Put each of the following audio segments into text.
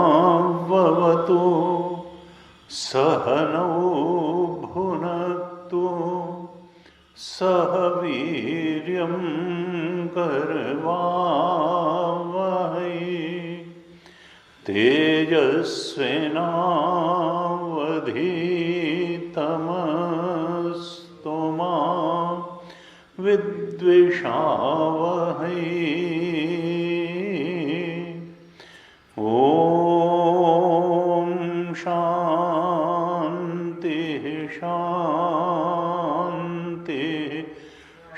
सहनाववतु सहनौ भुनक्तु सह वीर्यं करवावहै तेजस्विनावधीतमस्तु मा विद्विषावहै। ओम शांति शांति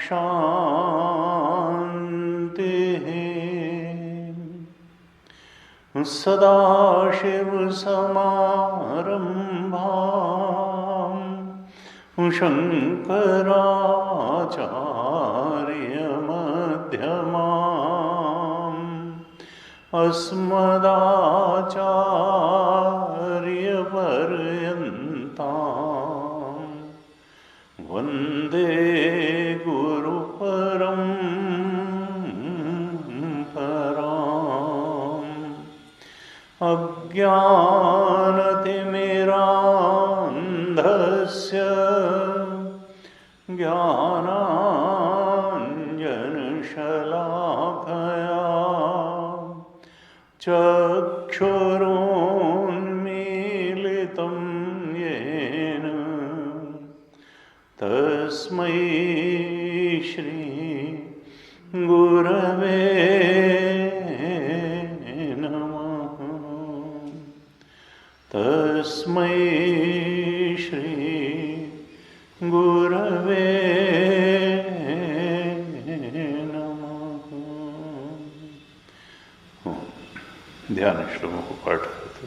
शांति। सदाशिवसमारम्भां शङ्कराचार्यमध्यमाम् अस्मदाचार्यपर्यन्तां वन्दे गुरुपरम्पराम्। अज्ञानतिमिरान्धस्य ज्ञानाञ्जनशलाकया चक्षुरुन्मीलितं येन तस्मै श्री गुरवे नमः। तस्मै श्री गुरवे ध्यान श्लोकों को पाठ करते।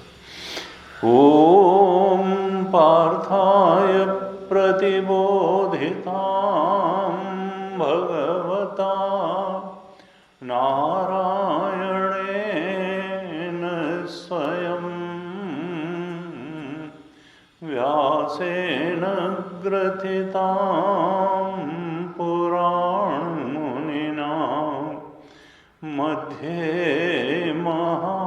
ओम पार्थाय प्रतिबोधितां भगवता नारायणेन स्वयं व्यासेन ग्रथितां पुराणमुनिना मध्ये महाभारतम्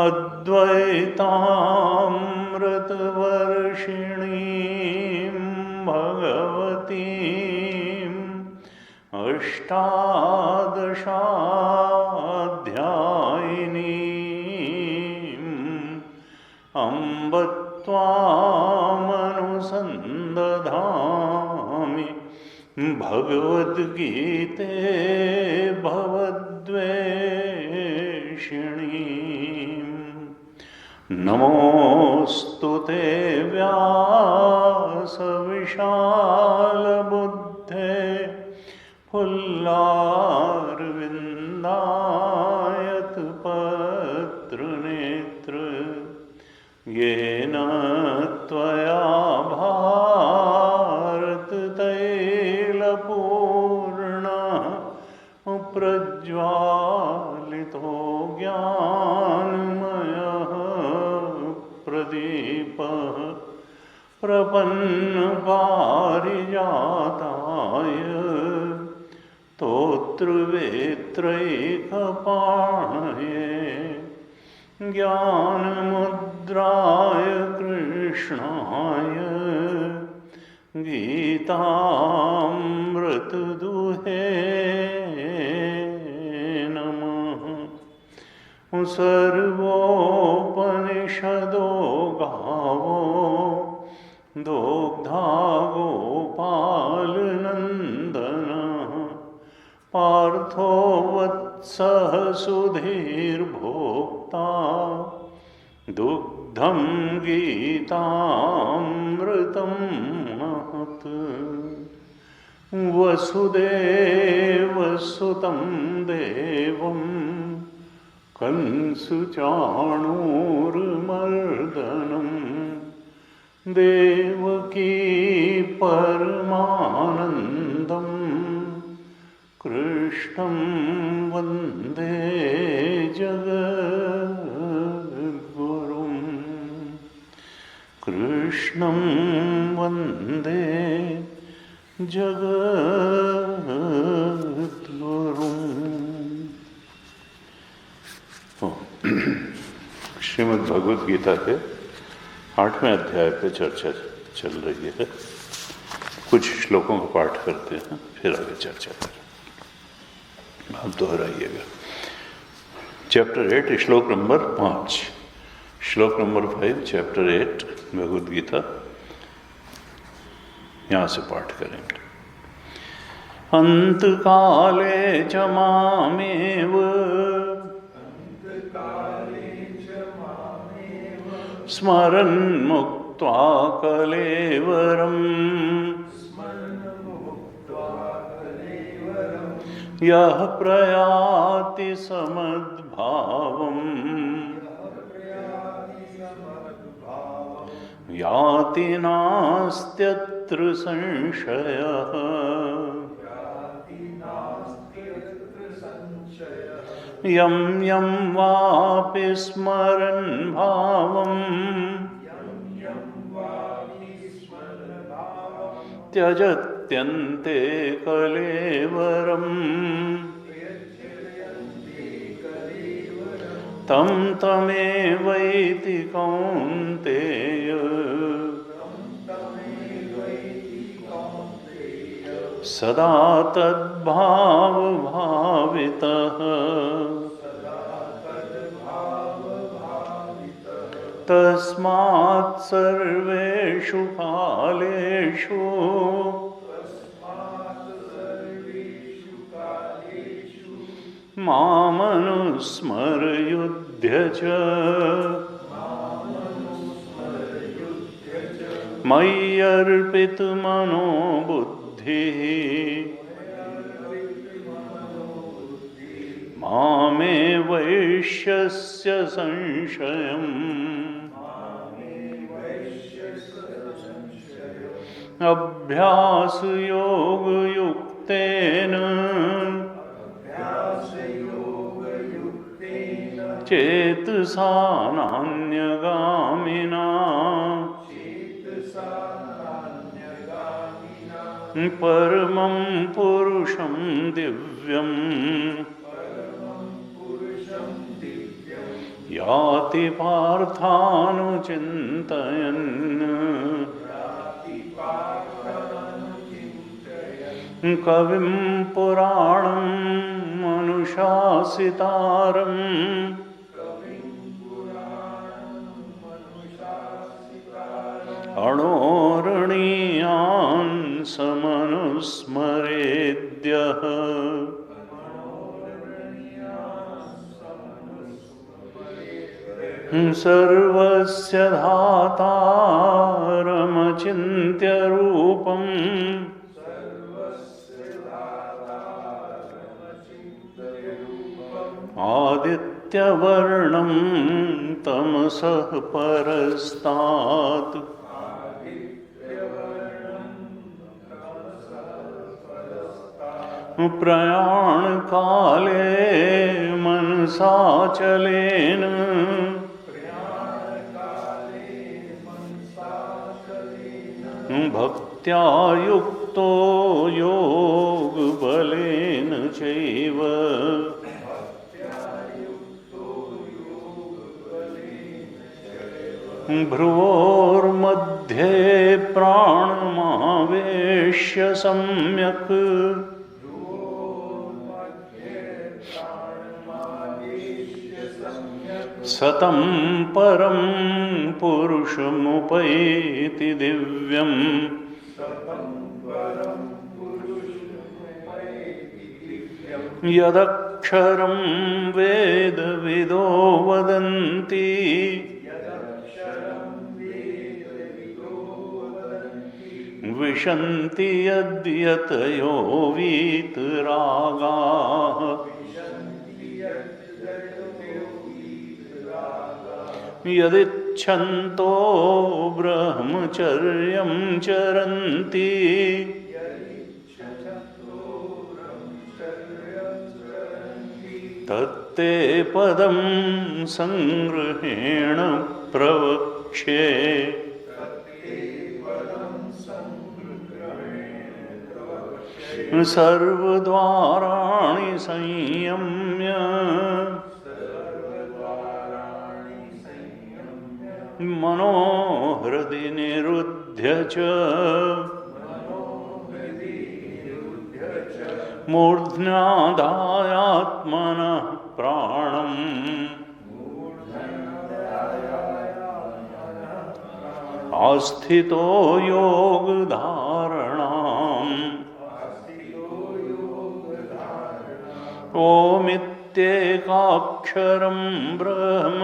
अद्वैतामृतवर्षिणीं भगवतीम् अष्टादशाध्यायिनीम् अम्ब त्वामनुसन्दधामि भगवद्गीते भवद्वेषिणीम्। नमोऽस्तु ते व्यासविशालबुद्धे फुल्लारविन्दायतपत्रनेत्र येन त्वया भारततैलपूर्णः प्रज्वालितो ज्ञानमयः प्रदीपः प्रपन्नपारिजाताय स्तोत्रवेत्रैकपाणये ज्ञानमुद्राय कृष्णाय गीतामृतदुहे नमः। सर्वोपनिषदो गावो दोग्धा गोपाल पार्थो वत्सः सुधीर्भोक्ता दुग्धं गीतामृतं महत् वसुदेवसुतं देवं कंसुचाणूरमर्दनं देवकी परमानन्दं कृष्णं वन्दे जगद्गुरुं कृष्णं वन्दे जगद्गुरुं। श्रीमद् भगवद गीता के 8वें अध्याय पे चर्चा चल रही है। कुछ श्लोकों का पाठ करते हैं, फिर आगे चर्चा करें। आप दोहराइएगा। चैप्टर 8 श्लोक नंबर 5, श्लोक नंबर 5 चैप्टर 8 भगवद गीता, यहाँ से पाठ करेंगे। अंतकाले च मामेव स्मरन् मुक्त्वा कलेवरम् यः प्रयाति समद्भावम् याति नास्त्यत्र संशयः। यं यं वापि स्मरन् भावम् त्यजत्यन्ते कलेवरम् तं तमेवैति कौन्तेय सदा तद्भावभावितः। तस्मात् सर्वेषु कालेषु मामनुस्मरयुध्य च। मय्यर्पितमनो बुद्धिः मामे वैश्यस्य संशयम्। अभ्यासयोगयुक्तेन चेतसा नान्यगामिना परमं पुरुषं दिव्यम् याति पार्थानुचिन्तयन्। कविं पुराणं मनुशासितारम् अणोरणीयान् समनुस्मरेद्यः। सर्वस्य धातारमचिन्त्य रूपम् आदित्यवर्णं तमसः परस्तात्। प्रयाणकाले मनसाचलेन भक्त्या युक्तो योगबलेन चैव। भ्रुवोर्मध्ये प्राणमावेश्य सम्यक् सतं परं पुरुषमुपैति दिव्यम्। यदक्षरं वेदविदो वदन्ति विशन्ति यद्यतयो वीतरागाः यदिच्छन्तो ब्रह्मचर्यं चरन्ति तत्ते पदं संग्रहेण प्रवक्ष्ये। सर्वद्वाराणि संयम्य मनोहृदि निरुध्य च मूर्ध्नाधायात्मनः प्राणम् आस्थितो योगधारणाम् ओमित्येकाक्षरं ब्रह्म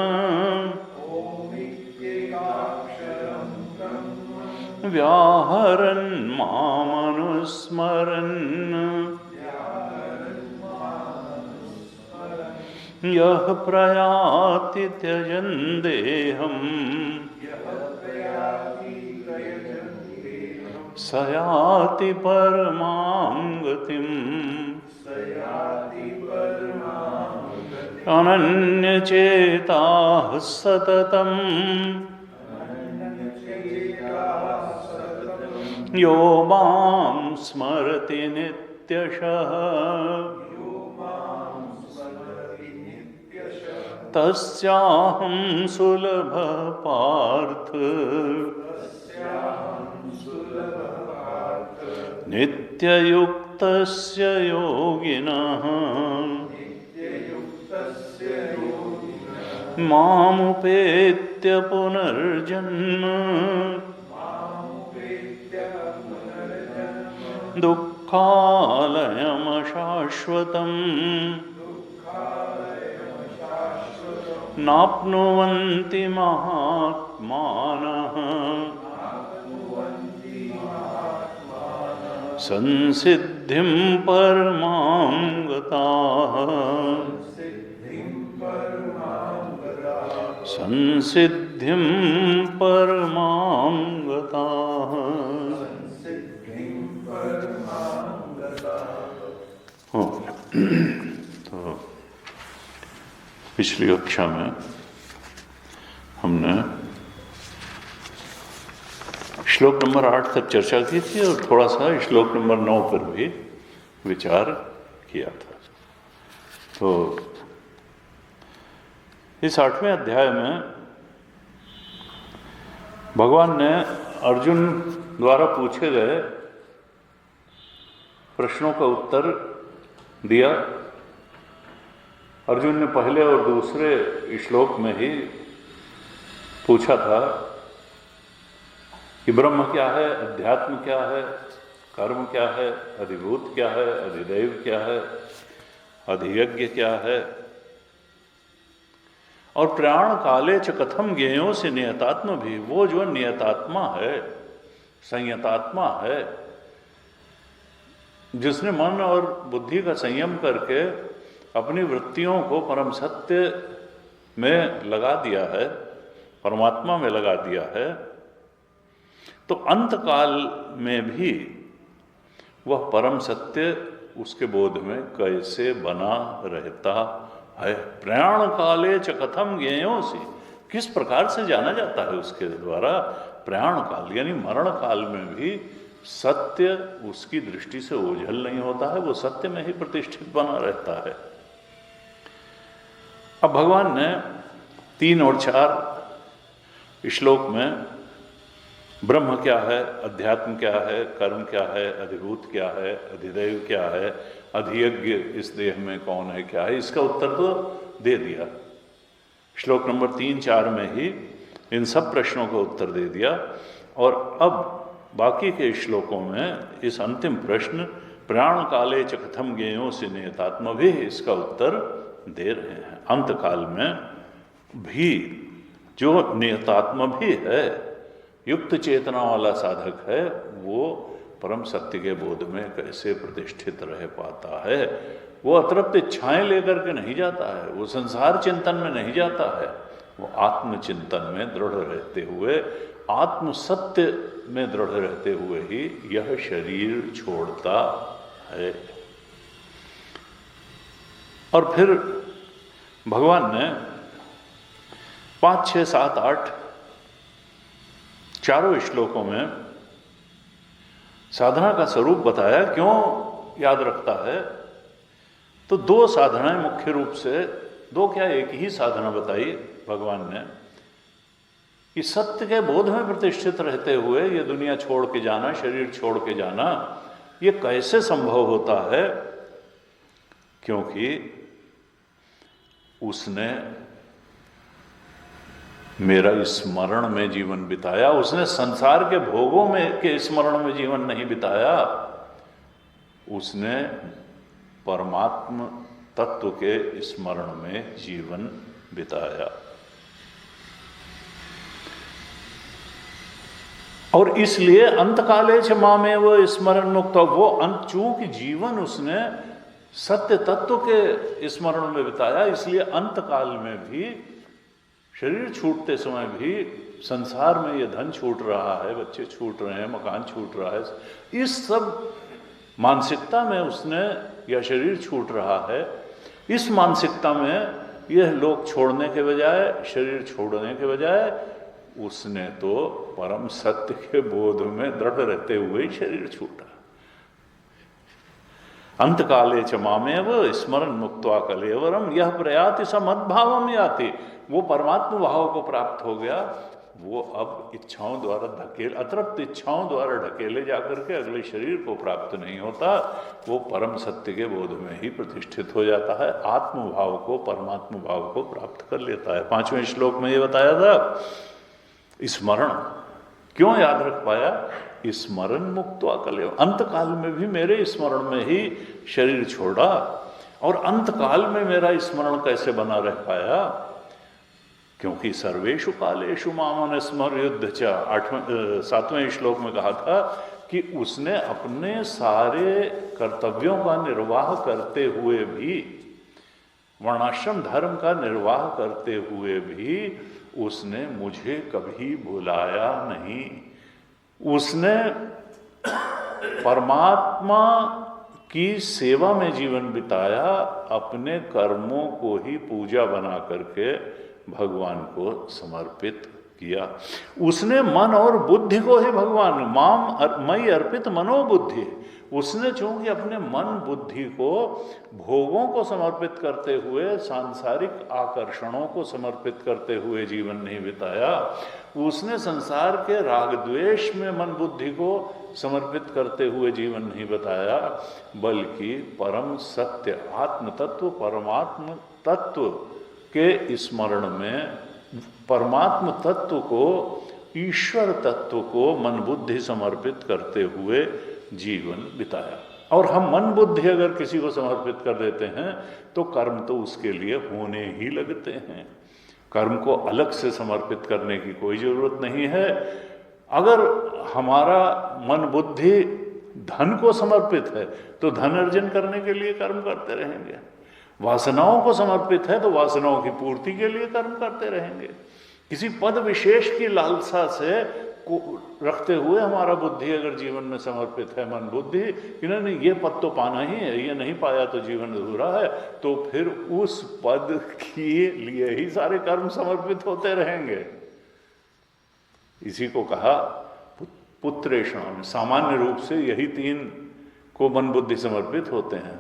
व्याहरन् मामनुस्मरन् यः प्रयाति त्यजन् देहम् स याति परमां गतिम् अनन्यचेताः सततम् यो मां स्मरति नित्यशः तस्याहं सुलभः पार्थ नित्ययुक्तस्य योगिनः मामुपेत्य पुनर्जन्म दुःखालयमशाश्वतम् नाप्नुवन्ति महात्मानः संसिद्धिं परमां गताः संसिद्धिं परमां गताः। तो पिछली कक्षा में हमने श्लोक नंबर 8 तक चर्चा की थी और थोड़ा सा श्लोक नंबर 9 पर भी विचार किया था। तो इस 8वें अध्याय में भगवान ने अर्जुन द्वारा पूछे गए प्रश्नों का उत्तर दिया। अर्जुन ने पहले और दूसरे श्लोक में ही पूछा था कि ब्रह्म क्या है, अध्यात्म क्या है, कर्म क्या है, अधिभूत क्या है, अधिदैव क्या है, अधियज्ञ क्या है, और प्राण काले च कथम ज्ञेयो से नियतात्म भी, वो जो नियतात्मा है, संयतात्मा है, जिसने मन और बुद्धि का संयम करके अपनी वृत्तियों को परम सत्य में लगा दिया है, परमात्मा में लगा दिया है, तो अंत काल में भी वह परम सत्य उसके बोध में कैसे बना रहता है। प्रयाण काले च कथम ज्ञेयोसि, किस प्रकार से जाना जाता है उसके द्वारा। प्रयाण काल यानी मरण काल में भी सत्य उसकी दृष्टि से ओझल नहीं होता है, वो सत्य में ही प्रतिष्ठित बना रहता है। अब भगवान ने 3 और 4 श्लोक में ब्रह्म क्या है, अध्यात्म क्या है, कर्म क्या है, अधिभूत क्या है, अधिदैव क्या है, अधियज्ञ इस देह में कौन है, क्या है, इसका उत्तर तो दे दिया। श्लोक नंबर 3, 4 में ही इन सब प्रश्नों का उत्तर दे दिया। और अब बाकी के श्लोकों में इस अंतिम प्रश्न प्राण काले च कथम ज्ञेयो से नियतात्म भी इसका उत्तर दे रहे हैं। अंत काल में भी जो नियतात्म भी है, युक्त चेतना वाला साधक है, वो परम सत्य के बोध में कैसे प्रतिष्ठित रह पाता है। वो अतृप्त इच्छाएं लेकर के नहीं जाता है, वो संसार चिंतन में नहीं जाता है, वो आत्मचिंतन में दृढ़ रहते हुए, आत्म सत्य में दृढ़ रहते हुए ही यह शरीर छोड़ता है। और फिर भगवान ने 5, 6, 7, 8 चारों श्लोकों में साधना का स्वरूप बताया। क्यों याद रखता है? तो 2 साधनाएं मुख्य रूप से, 2 क्या एक ही साधना बताई भगवान ने कि सत्य के बोध में प्रतिष्ठित रहते हुए ये दुनिया छोड़ के जाना, शरीर छोड़ के जाना, ये कैसे संभव होता है? क्योंकि उसने मेरा स्मरण में जीवन बिताया, उसने संसार के भोगों में के स्मरण में जीवन नहीं बिताया, उसने परमात्म तत्व के स्मरण में जीवन बिताया। और इसलिए अंतकाले च मामेव स्मरण मुक्त, वो अंत चूंकि जीवन उसने सत्य तत्व के स्मरण में बिताया, इसलिए अंतकाल में भी, शरीर छूटते समय भी, संसार में ये धन छूट रहा है, बच्चे छूट रहे हैं, मकान छूट रहा है, इस सब मानसिकता में उसने, या शरीर छूट रहा है, इस मानसिकता में यह लोक छोड़ने के बजाय, शरीर छोड़ने के बजाय, उसने तो परम सत्य के बोध में दृढ़ रहते हुए ही शरीर छूटा। अंतकाले च मामेव स्मरण मुक्त्वा कलेवरम यह प्रयाति स मद्भावम याति, वो परमात्म भाव को प्राप्त हो गया, वो अब इच्छाओं द्वारा अतृप्त इच्छाओं द्वारा ढकेले जाकर के अगले शरीर को प्राप्त नहीं होता, वो परम सत्य के बोध में ही प्रतिष्ठित हो जाता है, आत्म भाव को, परमात्म भाव को प्राप्त कर लेता है। 5वें श्लोक में ये बताया था, स्मरण क्यों याद रख पाया? स्मरण मुक्त्वा कलेव, अंतकाल में भी मेरे स्मरण में ही शरीर छोड़ा, और अंतकाल में मेरा स्मरण कैसे बना रह पाया? क्योंकि सर्वेषु कालेषु मामन स्मर्युद्ध च, 7वें श्लोक में कहा था कि उसने अपने सारे कर्तव्यों का निर्वाह करते हुए भी, वर्णाश्रम धर्म का निर्वाह करते हुए भी, उसने मुझे कभी भुलाया नहीं। उसने परमात्मा की सेवा में जीवन बिताया, अपने कर्मों को ही पूजा बना करके भगवान को समर्पित किया। उसने मन और बुद्धि को ही भगवान, मई अर्पित मनोबुद्धि, उसने चूंकि अपने मन बुद्धि को भोगों को समर्पित करते हुए, सांसारिक आकर्षणों को समर्पित करते हुए जीवन नहीं बिताया, उसने संसार के राग द्वेष में मन बुद्धि को समर्पित करते हुए जीवन नहीं बताया, बल्कि परम सत्य आत्म तत्व, परमात्म तत्व के स्मरण में, परमात्म तत्व को, ईश्वर तत्व को मन बुद्धि समर्पित करते हुए जीवन बिताया। और हम मन बुद्धि अगर किसी को समर्पित कर देते हैं तो कर्म तो उसके लिए होने ही लगते हैं, कर्म को अलग से समर्पित करने की कोई जरूरत नहीं है। अगर हमारा मन बुद्धि धन को समर्पित है तो धन अर्जन करने के लिए कर्म करते रहेंगे, वासनाओं को समर्पित है तो वासनाओं की पूर्ति के लिए कर्म करते रहेंगे। किसी पद विशेष की लालसा से को रखते हुए हमारा बुद्धि अगर जीवन में समर्पित है, मन बुद्धि कि नहीं ये पद तो पाना ही है, ये नहीं पाया तो जीवन अधूरा है, तो फिर उस पद के लिए ही सारे कर्म समर्पित होते रहेंगे। इसी को कहा पुत्रेषण। सामान्य रूप से यही 3 को मन बुद्धि समर्पित होते हैं,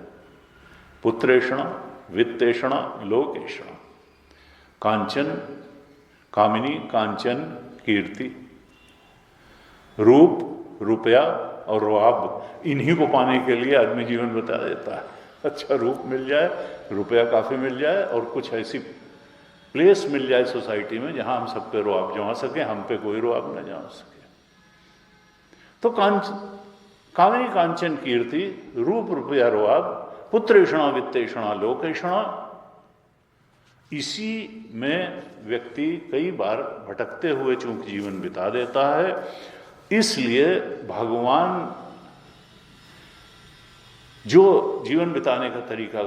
पुत्रेषण, वित्तेषण, लोकेषण। कांचन, कामिनी, कांचन, कीर्ति, रूप, रुपया और रुआब, इन्हीं को पाने के लिए आदमी जीवन बिता देता है। अच्छा रूप मिल जाए, रुपया काफ़ी मिल जाए, और कुछ ऐसी प्लेस मिल जाए सोसाइटी में जहां हम सब पे रुआब जमा सकें, हम पे कोई रुआब न जमा सके। तो कामिनी कांचन कीर्ति, रूप रुपया रुआब, पुत्रेषणा वित्तेषणा लोकेषणा। इसी में व्यक्ति कई बार भटकते हुए चूंकि जीवन बिता देता है। इसलिए भगवान जो जीवन बिताने का तरीका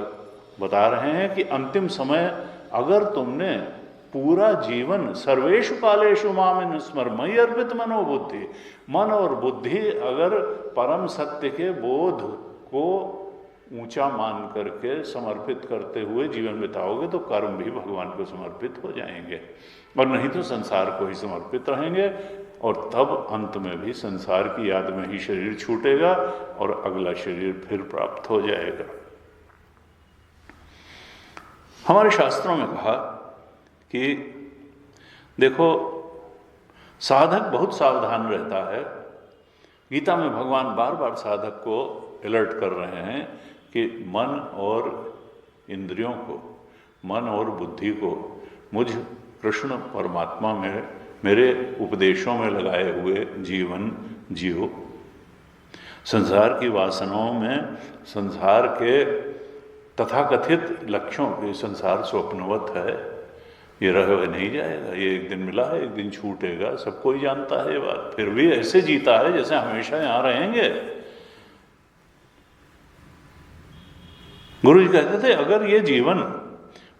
बता रहे हैं कि अंतिम समय अगर तुमने पूरा जीवन सर्वेषु कालेषु माम स्मर मयि अर्पित मनोबुद्धि, मन और बुद्धि अगर परम सत्य के बोध को ऊंचा मान करके समर्पित करते हुए जीवन बिताओगे तो कर्म भी भगवान को समर्पित हो जाएंगे, और नहीं तो संसार को ही समर्पित रहेंगे। और तब अंत में भी संसार की याद में ही शरीर छूटेगा और अगला शरीर फिर प्राप्त हो जाएगा। हमारे शास्त्रों में कहा कि देखो, साधक बहुत सावधान रहता है। गीता में भगवान बार बार साधक को अलर्ट कर रहे हैं कि मन और इंद्रियों को, मन और बुद्धि को मुझ कृष्ण परमात्मा में, मेरे उपदेशों में लगाए हुए जीवन जियो। संसार की वासनाओं में, संसार के तथाकथित लक्ष्यों के, संसार स्वप्नवत है, ये रह नहीं जाएगा, ये एक दिन मिला है, एक दिन छूटेगा, सब कोई जानता है ये बात। फिर भी ऐसे जीता है जैसे हमेशा यहाँ रहेंगे। गुरु जी कहते थे अगर ये जीवन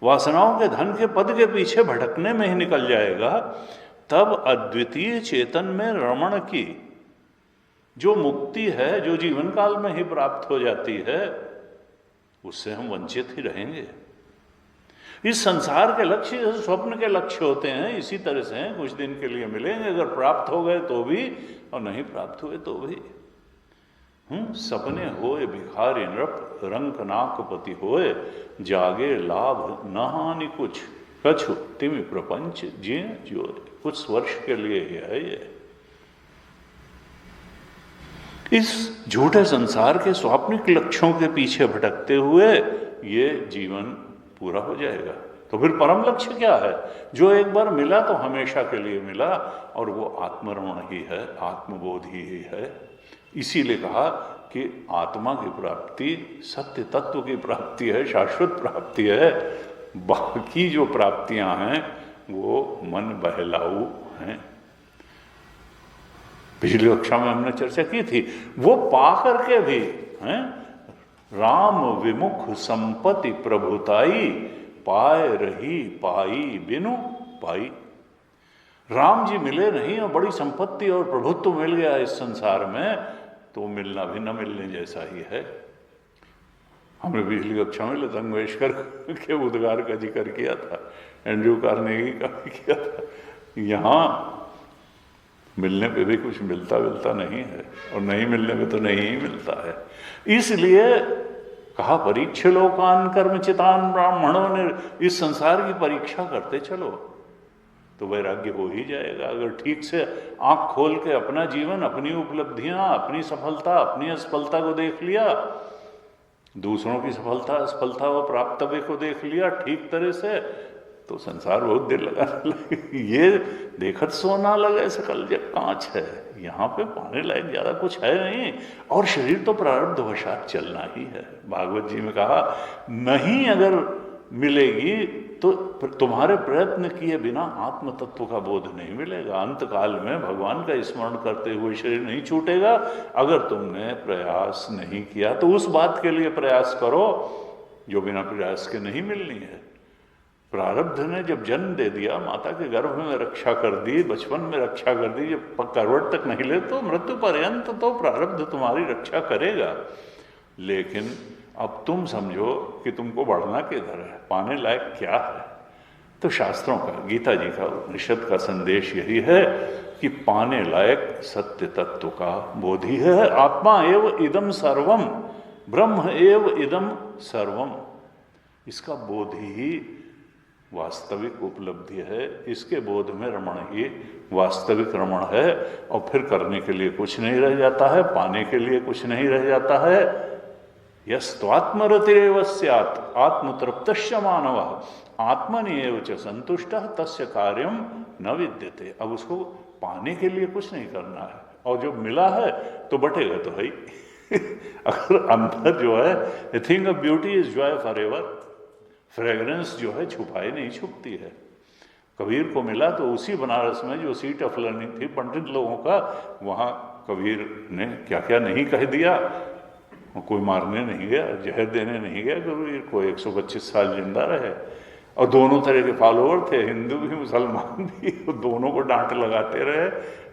वासनाओं के धन के पद के पीछे भटकने में ही निकल जाएगा, तब अद्वितीय चेतन में रमण की जो मुक्ति है, जो जीवन काल में ही प्राप्त हो जाती है, उससे हम वंचित ही रहेंगे। इस संसार के लक्ष्य जैसे स्वप्न के लक्ष्य होते हैं, इसी तरह से हैं, कुछ दिन के लिए मिलेंगे, अगर प्राप्त हो गए तो भी और नहीं प्राप्त हुए तो भी। सपने होए भिखारी नृप, रंक नाकपति होए, जागे लाभ न हानि कुछ, कछु तिमि प्रपंच जिए जो। कुछ वर्ष के लिए ही है ये। इस झूठे संसार के स्वाप्निक लक्ष्यों के पीछे भटकते हुए ये जीवन पूरा हो जाएगा। तो फिर परम लक्ष्य क्या है? जो एक बार मिला तो हमेशा के लिए मिला, और वो आत्मरमण ही है, आत्मबोध ही है। इसीलिए कहा कि आत्मा की प्राप्ति सत्य तत्व की प्राप्ति है, शाश्वत प्राप्ति है। बाकी जो प्राप्तियां हैं वो मन बहलाऊ हैं। पिछली कक्षा में हमने चर्चा की थी, वो पा करके भी हैं, राम विमुख संपत्ति प्रभुताई, पाए रही पाई बिनु पाई। राम जी मिले नहीं और बड़ी संपत्ति और प्रभुत्व मिल गया इस संसार में, तो मिलना भी न मिलने जैसा ही है। हमने पिछली कक्षा में लता मंगेशकर के उद्गार का जिक्र किया था, एंड्रयू कार्नेगी का भी किया था। यहाँ मिलने पे भी कुछ मिलता नहीं है, और नहीं मिलने पे तो नहीं ही मिलता है। इसलिए कहा परीक्ष लोकान कर्मचितान ब्राह्मणों ने, इस संसार की परीक्षा करते चलो तो वैराग्य हो ही जाएगा। अगर ठीक से आंख खोल के अपना जीवन, अपनी उपलब्धियां, अपनी सफलता, अपनी असफलता को देख लिया, दूसरों की सफलता असफलता व प्राप्तव्य को देख लिया ठीक तरह से, तो संसार बहुत देर लगाने लगे। ये देखत सोना लगे सकल जब कांच है, यहाँ पे पाने लायक ज्यादा कुछ है नहीं, और शरीर तो प्रारब्ध वशात चलना ही है। भागवत जी में कहा नहीं अगर मिलेगी तो तुम्हारे प्रयत्न किए बिना आत्म तत्व का बोध नहीं मिलेगा। अंत काल में भगवान का स्मरण करते हुए शरीर नहीं छूटेगा। अगर तुमने प्रयास नहीं किया तो उस बात के लिए प्रयास करो जो बिना प्रयास के नहीं मिलनी है। प्रारब्ध ने जब जन्म दे दिया, माता के गर्भ में रक्षा कर दी, बचपन में रक्षा कर दी, जब करवट तक नहीं ले तो मृत्यु पर्यंत तो प्रारब्ध तुम्हारी रक्षा करेगा। लेकिन अब तुम समझो कि तुमको बढ़ना किधर है, पाने लायक क्या है। तो शास्त्रों का, गीता जी का, उपनिषद का संदेश यही है कि पाने लायक सत्य तत्व का बोध ही है। आत्मा एव इदम सर्वम, ब्रह्म एव इदम सर्वम, इसका बोध ही वास्तविक उपलब्धि है। इसके बोध में रमण ही वास्तविक रमण है। और फिर करने के लिए कुछ नहीं रह जाता है, पाने के लिए कुछ नहीं रह जाता है। यस्त्वात्मरतिरेव स्यात् आत्मतृप्तश्च मानवः आत्मन्येव च संतुष्टः तस्य कार्यम न विद्यते। अब उसको पाने के लिए कुछ नहीं करना है, और जो मिला है तो बटेगा तो है ही। अगर अंदर जो है a thing of beauty is Joy for ever, fragrance जो है छुपाई नहीं छुपती है। कबीर को मिला तो उसी बनारस में जो सीट ऑफ लर्निंग थी पंडित लोगों का, वहाँ कबीर ने क्या क्या नहीं कह दिया। कोई मारने नहीं गया, जहर देने नहीं गया कबीर को, 125 साल जिंदा रहे। और दोनों तरह के फॉलोअर थे, हिंदू भी मुसलमान भी, दोनों को डांट लगाते रहे।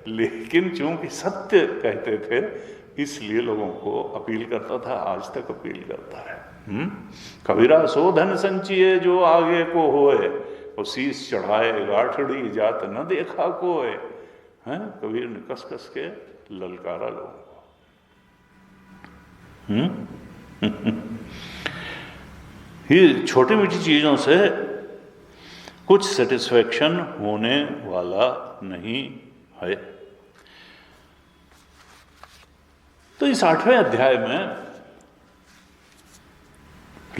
लेकिन चूंकि सत्य कहते थे इसलिए लोगों को अपील करता था, आज तक अपील करता है। कबीरा सो धन संचिए जो आगे को होए, और शीश चढ़ाए गाठड़ी जात न देखा कोय। हैं, कबीर ने कस कस के ललकारा लोगों को। ये छोटी मीठी चीजों से कुछ सेटिस्फैक्शन होने वाला नहीं है। तो इस 8वें अध्याय में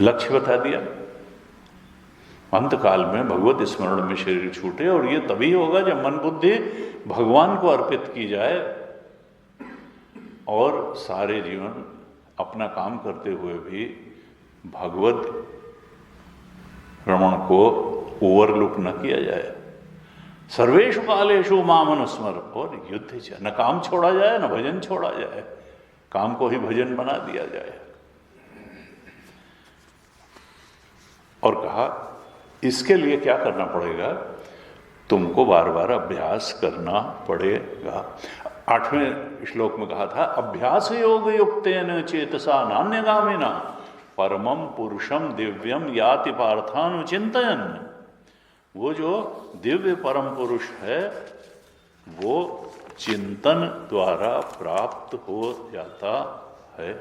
लक्ष्य बता दिया। अंत काल में भगवत स्मरण में शरीर छूटे, और ये तभी होगा जब मन बुद्धि भगवान को अर्पित की जाए और सारे जीवन अपना काम करते हुए भी भगवत रमण को ओवरलुक न किया जाए। सर्वेषु कालेषु माम अनुस्मर, और युद्ध च, न काम छोड़ा जाए न भजन छोड़ा जाए, काम को ही भजन बना दिया जाए। और कहा इसके लिए क्या करना पड़ेगा, तुमको बार बार अभ्यास करना पड़ेगा। 8वें श्लोक में कहा था अभ्यास योग युक्तेन चेतसा नान्यगामिना परमम पुरुषम दिव्यम याति पार्थानुचिंतयन। वो जो दिव्य परम पुरुष है वो चिंतन द्वारा प्राप्त हो जाता है।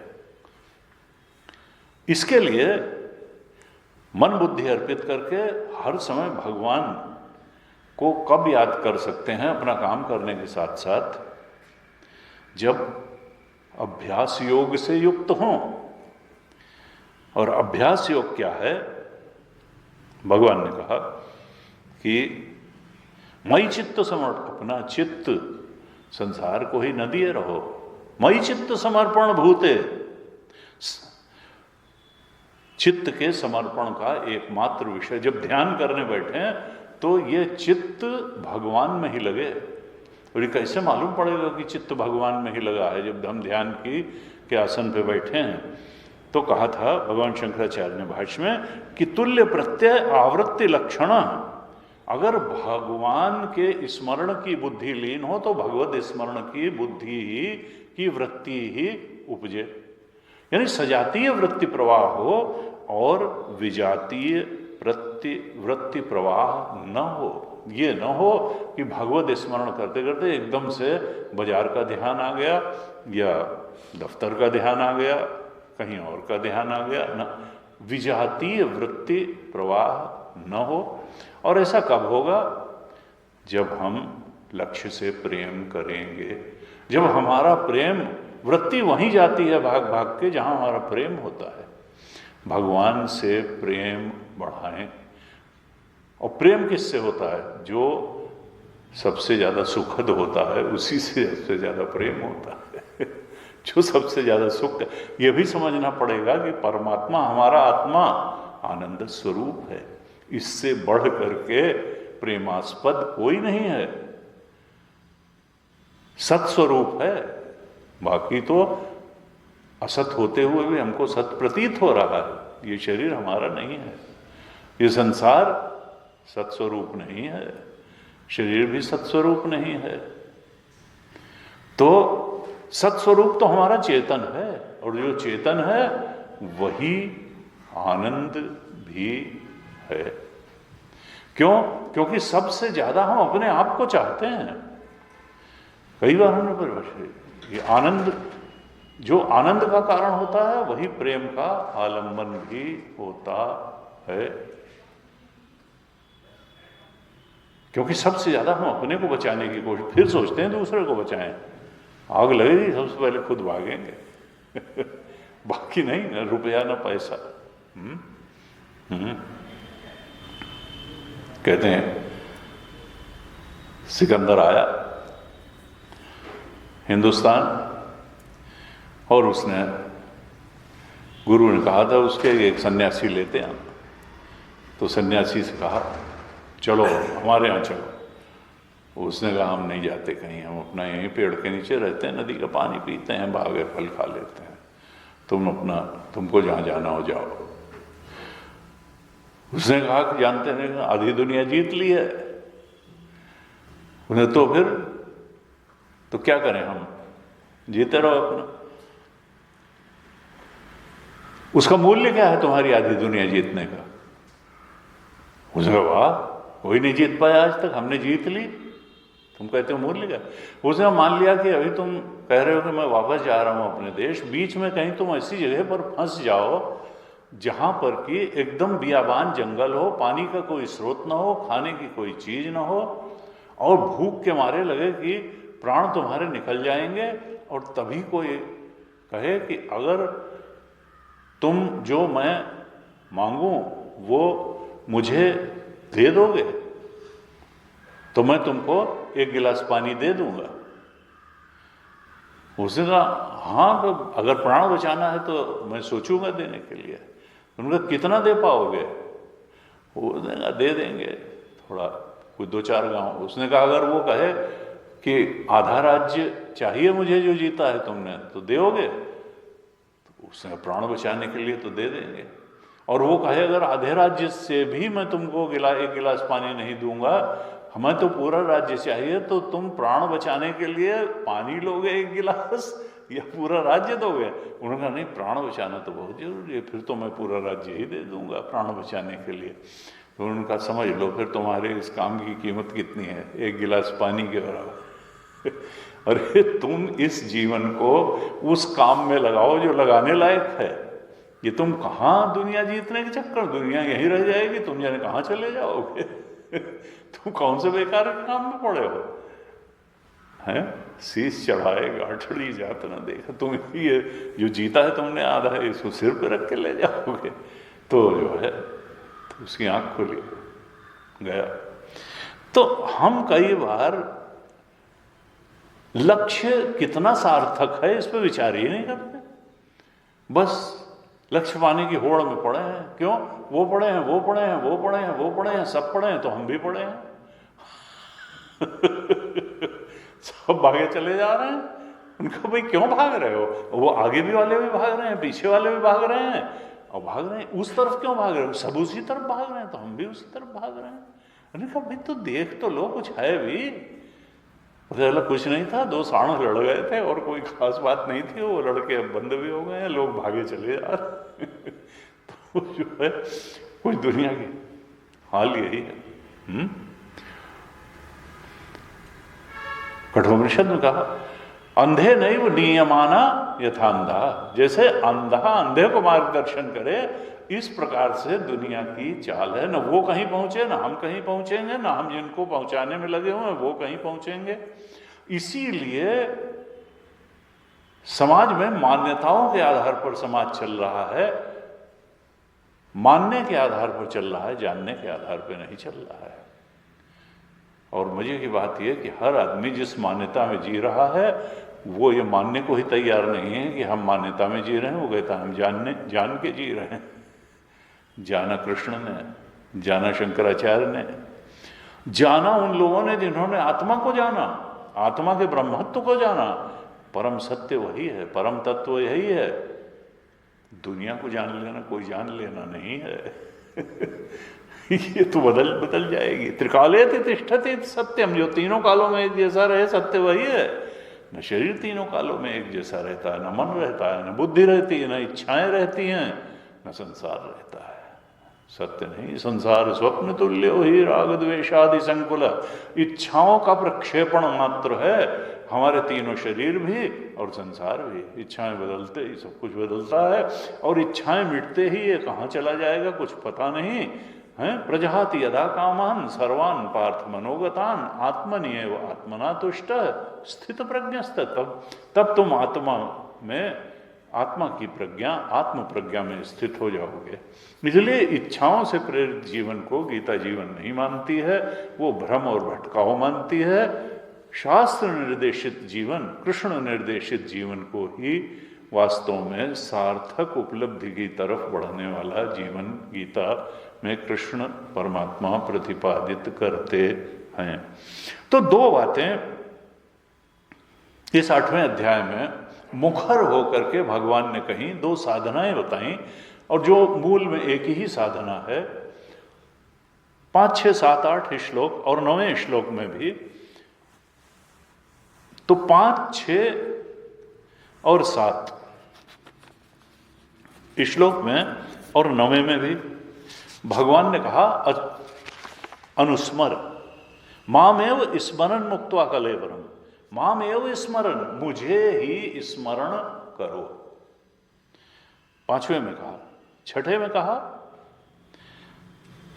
इसके लिए मन बुद्धि अर्पित करके हर समय भगवान को कब याद कर सकते हैं अपना काम करने के साथ साथ, जब अभ्यास योग से युक्त हों। और अभ्यास योग क्या है, भगवान ने कहा कि मई चित्त समर्पण, अपना चित्त संसार को ही न दिए रहो। मई चित्त समर्पण भूते, चित्त के समर्पण का एकमात्र विषय, जब ध्यान करने बैठे तो ये चित्त भगवान में ही लगे। और ये कैसे मालूम पड़ेगा कि चित्त भगवान में ही लगा है, जब हम ध्यान के आसन पे बैठे हैं। तो कहा था भगवान शंकराचार्य ने भाष्य में कि तुल्य प्रत्यय आवृत्ति लक्षण, अगर भगवान के स्मरण की बुद्धि लीन हो तो भगवत स्मरण की बुद्धि ही की वृत्ति ही उपजे। यानी सजातीय वृत्ति प्रवाह हो और विजातीय वृत्ति प्रवाह न हो। ये न हो कि भगवत स्मरण करते करते एकदम से बाजार का ध्यान आ गया या दफ्तर का ध्यान आ गया, कहीं और का ध्यान आ गया न, विजातीय वृत्ति प्रवाह न हो। और ऐसा कब होगा, जब हम लक्ष्य से प्रेम करेंगे, जब हमारा प्रेम वृत्ति वहीं जाती है भाग भाग के जहां हमारा प्रेम होता है। भगवान से प्रेम बढ़ाएं। और प्रेम किससे होता है, जो सबसे ज्यादा सुखद होता है उसी से सबसे ज्यादा प्रेम होता है। जो सबसे ज्यादा सुख, यह भी समझना पड़ेगा कि परमात्मा हमारा आत्मा आनंद स्वरूप है, इससे बढ़ करके प्रेमास्पद कोई नहीं है, सत्स्वरूप है। बाकी तो असत होते हुए भी हमको सत प्रतीत हो रहा है। ये शरीर हमारा नहीं है, ये संसार सत्स्वरूप नहीं है, शरीर भी सत्स्वरूप नहीं है। तो सत्स्वरूप तो हमारा चेतन है, और जो चेतन है वही आनंद भी है। क्यों? क्योंकि सबसे ज्यादा हम अपने आप को चाहते हैं। कई बार हमने परिभाषित, ये आनंद, जो आनंद का कारण होता है वही प्रेम का आलंबन भी होता है। क्योंकि सबसे ज्यादा हम अपने को बचाने की कोशिश, फिर सोचते हैं दूसरे को बचाएं। आग लगेगी सबसे पहले खुद भागेंगे। बाकी नहीं, न रुपया न पैसा। कहते हैं सिकंदर आया हिंदुस्तान, और उसने गुरु ने कहा था उसके एक सन्यासी लेते हैं, तो सन्यासी से कहा चलो हमारे यहाँ चलो। उसने कहा हम नहीं जाते कहीं, हम अपना यहीं पेड़ के नीचे रहते हैं, नदी का पानी पीते हैं, बागे फल खा लेते हैं, तुमको जहाँ जाना हो जाओ। उसने कहा कि जानते नहीं आधी दुनिया जीत ली है उन्हें, तो फिर तो क्या करें, हम जीते रहो अपना। उसका मूल्य क्या है तुम्हारी आधी दुनिया जीतने का? उसने कहा वाह, कोई नहीं जीत पाया आज तक, हमने जीत ली, तुम कहते हो मूल्य क्या? उसने मान लिया कि अभी तुम कह रहे हो कि मैं वापस जा रहा हूं अपने देश, बीच में कहीं तुम ऐसी जगह पर फंस जाओ जहां पर कि एकदम बियाबान जंगल हो, पानी का कोई स्रोत ना हो, खाने की कोई चीज ना हो, और भूख के मारे लगे कि प्राण तुम्हारे निकल जाएंगे, और तभी कोई कहे कि अगर तुम जो मैं मांगू वो मुझे दे दोगे तो मैं तुमको एक गिलास पानी दे दूंगा। उसने कहा हाँ, तो अगर प्राण बचाना है तो मैं सोचूंगा देने के लिए। उन्होंने कहा कितना दे पाओगे? उसने कहा दे देंगे थोड़ा, कुछ 2-4 गांव। उसने कहा अगर वो कहे कि आधा राज्य चाहिए मुझे जो जीता है तुमने, तो दोगे? तो उसने प्राण बचाने के लिए तो दे देंगे। और वो कहे अगर आधे राज्य से भी मैं तुमको एक गिलास पानी नहीं दूंगा, हमें तो पूरा राज्य चाहिए, तो तुम प्राण बचाने के लिए पानी लोगे 1 गिलास या पूरा राज्य दोगे? उन्होंने कहा नहीं, प्राण बचाना तो बहुत जरूरी है, फिर तो मैं पूरा राज्य ही दे दूंगा प्राण बचाने के लिए। तो उन्होंने कहा समझ लो फिर तुम्हारे इस काम की कीमत कितनी है, 1 गिलास पानी के बराबर। अरे तुम इस जीवन को उस काम में लगाओ जो लगाने लायक है। ये तुम कहाँ दुनिया जीतने के चक्कर, दुनिया यहीं रह जाएगी, तुम जाने कहाँ चले जाओगे। तुम कौन से बेकार के काम में पड़े हो? हैं शीश चढ़ाए गाठड़ी जात ना देखा। तुम ये जो जीता है तुमने आधा है, इसको सिर पे रख के ले जाओगे। तो जो है तो उसकी आंख खुली गया। तो हम कई बार लक्ष्य कितना सार्थक है इस पर विचार ही नहीं करते, बस लक्ष्य पाने की होड़ में पड़े हैं। क्यों? वो पढ़े हैं, वो पढ़े हैं, वो पढ़े हैं, वो पढ़े हैं, सब पढ़े हैं, तो हम भी पढ़े हैं। सब भागे चले जा रहे हैं। उनको भाई क्यों भाग रहे हो? वो आगे भी वाले भी भाग रहे हैं, पीछे वाले भी भाग रहे हैं, और भाग रहे हैं उस तरफ क्यों भाग रहे हो? सब उसी तरफ भाग रहे हैं, तो हम भी उसी तरफ भाग रहे हैं। उन्होंने कहा भाई तो देख तो लो, कुछ है भी। कुछ नहीं था, 2 सांड लड़ गए थे और कोई खास बात नहीं थी, वो लड़के अब बंद भी हो गए हैं, लोग भागे चले जा रहे। तो जो है कुछ दुनिया की हाल यही है। कठोपनिषद में कहा अंधे नैव नियमाना यथांधा, जैसे अंधा अंधे को मार्गदर्शन करे, इस प्रकार से दुनिया की चाल है। न वो कहीं पहुंचे, न हम कहीं पहुंचेंगे, न हम जिनको पहुंचाने में लगे हुए हैं वो कहीं पहुंचेंगे। इसीलिए समाज में मान्यताओं के आधार पर समाज चल रहा है, मानने के आधार पर चल रहा है, जानने के आधार पर नहीं चल रहा है। और मजे की बात यह कि हर आदमी जिस मान्यता में जी रहा है वो ये मानने को ही तैयार नहीं है कि हम मान्यता में जी रहे हैं। वो कहता है हम जान के जी रहे हैं। जाना कृष्ण ने, जाना शंकराचार्य ने, जाना उन लोगों ने जिन्होंने आत्मा को जाना, आत्मा के ब्रह्मत्व को जाना। परम सत्य वही है, परम तत्व यही है। दुनिया को जान लेना कोई जान लेना नहीं है। ये तो बदल जाएगी। त्रिकाले तिष्ठति सत्यम, जो तीनों कालों में एक जैसा रहे सत्य वही है। न शरीर तीनों कालों में एक जैसा रहता है, न मन रहता है, न बुद्धि रहती है, न इच्छाएं रहती हैं, न संसार रहता है। सत्य नहीं, संसार स्वप्न तुल्य ही राग द्वेषादि संकुल, इच्छाओं का प्रक्षेपण मात्र है। हमारे तीनों शरीर भी और संसार भी, इच्छाएं बदलते ही सब कुछ बदलता है, और इच्छाएं मिटते ही ये कहाँ चला जाएगा कुछ पता नहीं है। प्रजहाति यदा कामान सर्वान पार्थ मनोगतान आत्मनिएव आत्मना तुष्ट स्थित प्रज्ञस्त। तब तुम आत्मा में, आत्मा की प्रज्ञा, आत्म प्रज्ञा में स्थित हो जाओगे। इसलिए इच्छाओं से प्रेरित जीवन को गीता जीवन नहीं मानती है, वो भ्रम और भटकाव मानती है। शास्त्र निर्देशित जीवन, कृष्ण निर्देशित जीवन को ही वास्तव में सार्थक उपलब्धि की तरफ बढ़ने वाला जीवन गीता में कृष्ण परमात्मा प्रतिपादित करते हैं। तो दो बातें इस 8वें अध्याय में मुखर होकर के भगवान ने कही, दो साधनाएं बताई, और जो मूल में एक ही साधना है। 5, 6, 7, 8 श्लोक और 9वें श्लोक में भी, तो 5, 6 और 7 श्लोक में और 9वें में भी भगवान ने कहा अनुस्मर मामेव स्मरण मुक्त्वा कलेवरम, मामेव स्मरण, मुझे ही स्मरण करो। 5वें में कहा, 6ठे में कहा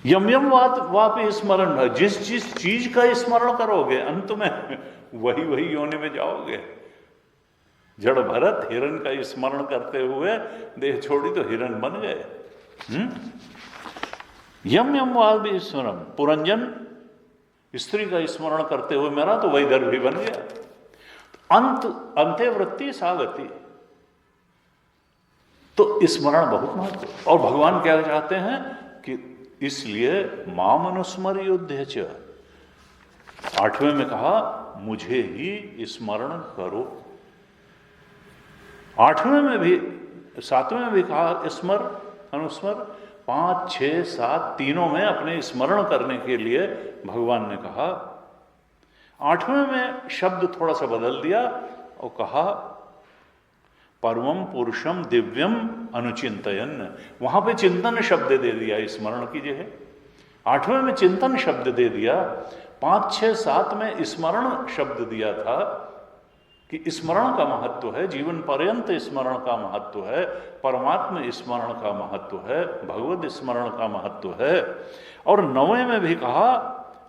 यम यम वापि स्मरण, जिस जिस चीज का स्मरण करोगे अंत में वही वही योनि में जाओगे। जड़ भरत हिरण का स्मरण करते हुए देह छोड़ी तो हिरण बन गए। यम यम वापि स्मरण, पुरंजन स्त्री का स्मरण करते हुए मेरा तो वही दर भी बन गया। अंते वृत्ति सागति, तो स्मरण बहुत महत्व। और भगवान क्या चाहते हैं कि इसलिए माम अनुस्मर युद्ध च, 8वें में कहा मुझे ही स्मरण करो, 8वें में भी 7वें में भी कहा स्मर अनुस्मर, 5, 6, 7 तीनों में अपने स्मरण करने के लिए भगवान ने कहा। 8वें में शब्द थोड़ा सा बदल दिया और कहा परमम पुरुषम दिव्यम अनुचिंतयन, वहां पे चिंतन शब्द दे दिया, स्मरण कीजिए। 8वें में चिंतन शब्द दे दिया, 5, 6, 7 में स्मरण शब्द दिया था कि स्मरण का महत्व है, जीवन पर्यंत स्मरण का महत्व है, परमात्मा स्मरण का महत्व है, भगवत स्मरण का महत्व है। और 9वें में भी कहा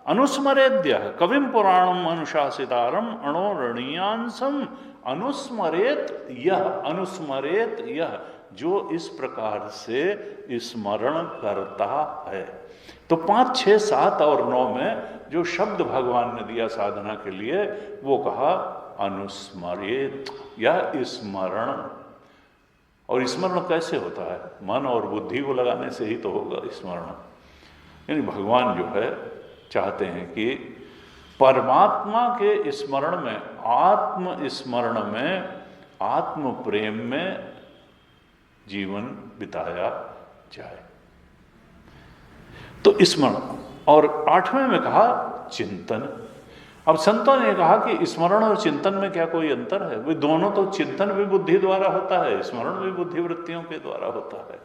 अनुस्मरेद्य कविम पुराणम अनुशासितारम अणोरणीयांसम अनुस्मरेत यह, अनुस्मरेत यह, जो इस प्रकार से स्मरण करता है। तो 5, 6, 7 और 9 में जो शब्द भगवान ने दिया साधना के लिए वो कहा अनुस्मरेत या स्मरण। और स्मरण कैसे होता है? मन और बुद्धि को लगाने से ही तो होगा स्मरण। यानी भगवान जो है चाहते हैं कि परमात्मा के स्मरण में, आत्म स्मरण में, आत्म प्रेम में जीवन बिताया जाए। तो स्मरण। और 8वें में कहा चिंतन। अब संतों ने कहा कि स्मरण और चिंतन में क्या कोई अंतर है? वे दोनों तो, चिंतन भी बुद्धि द्वारा होता है, स्मरण भी बुद्धि वृत्तियों के द्वारा होता है।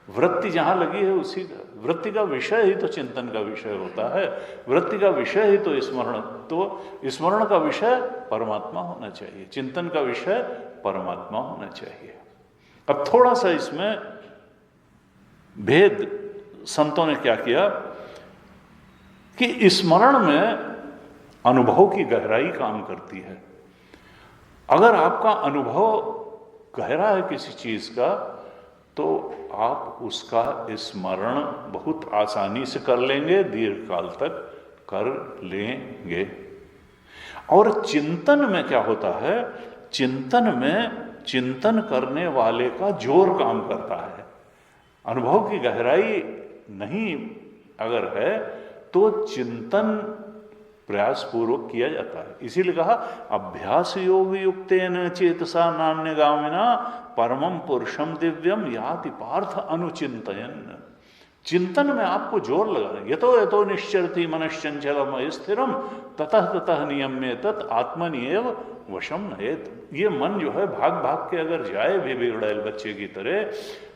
वृत्ति जहां लगी है उसी का, वृत्ति का विषय ही तो चिंतन का विषय होता है, वृत्ति का विषय ही तो स्मरण, तो स्मरण का विषय परमात्मा होना चाहिए, चिंतन का विषय परमात्मा होना चाहिए। अब थोड़ा सा इसमें भेद संतों ने क्या किया कि स्मरण में अनुभव की गहराई काम करती है। अगर आपका अनुभव गहरा है किसी चीज का तो आप उसका स्मरण बहुत आसानी से कर लेंगे, दीर्घ काल तक कर लेंगे। और चिंतन में क्या होता है? चिंतन में चिंतन करने वाले का जोर काम करता है। अनुभव की गहराई नहीं अगर है तो चिंतन प्रयास पूर्वक किया जाता है। इसीलिए कहा अभ्यास योग युक्तेन चेतसा नान्यगामिना परमम पुरुषम दिव्यम याति पार्थ अनुचिंतयन। चिंतन में आपको जोर लगाना। यतो यतो निश्चरति मनश्चंचलम स्थिरम ततः ततः नियम्य तत् आत्मनिएव वशम नयेत। ये मन जो है भाग भाग के अगर जाए भी बिगड़ैल बच्चे की तरह,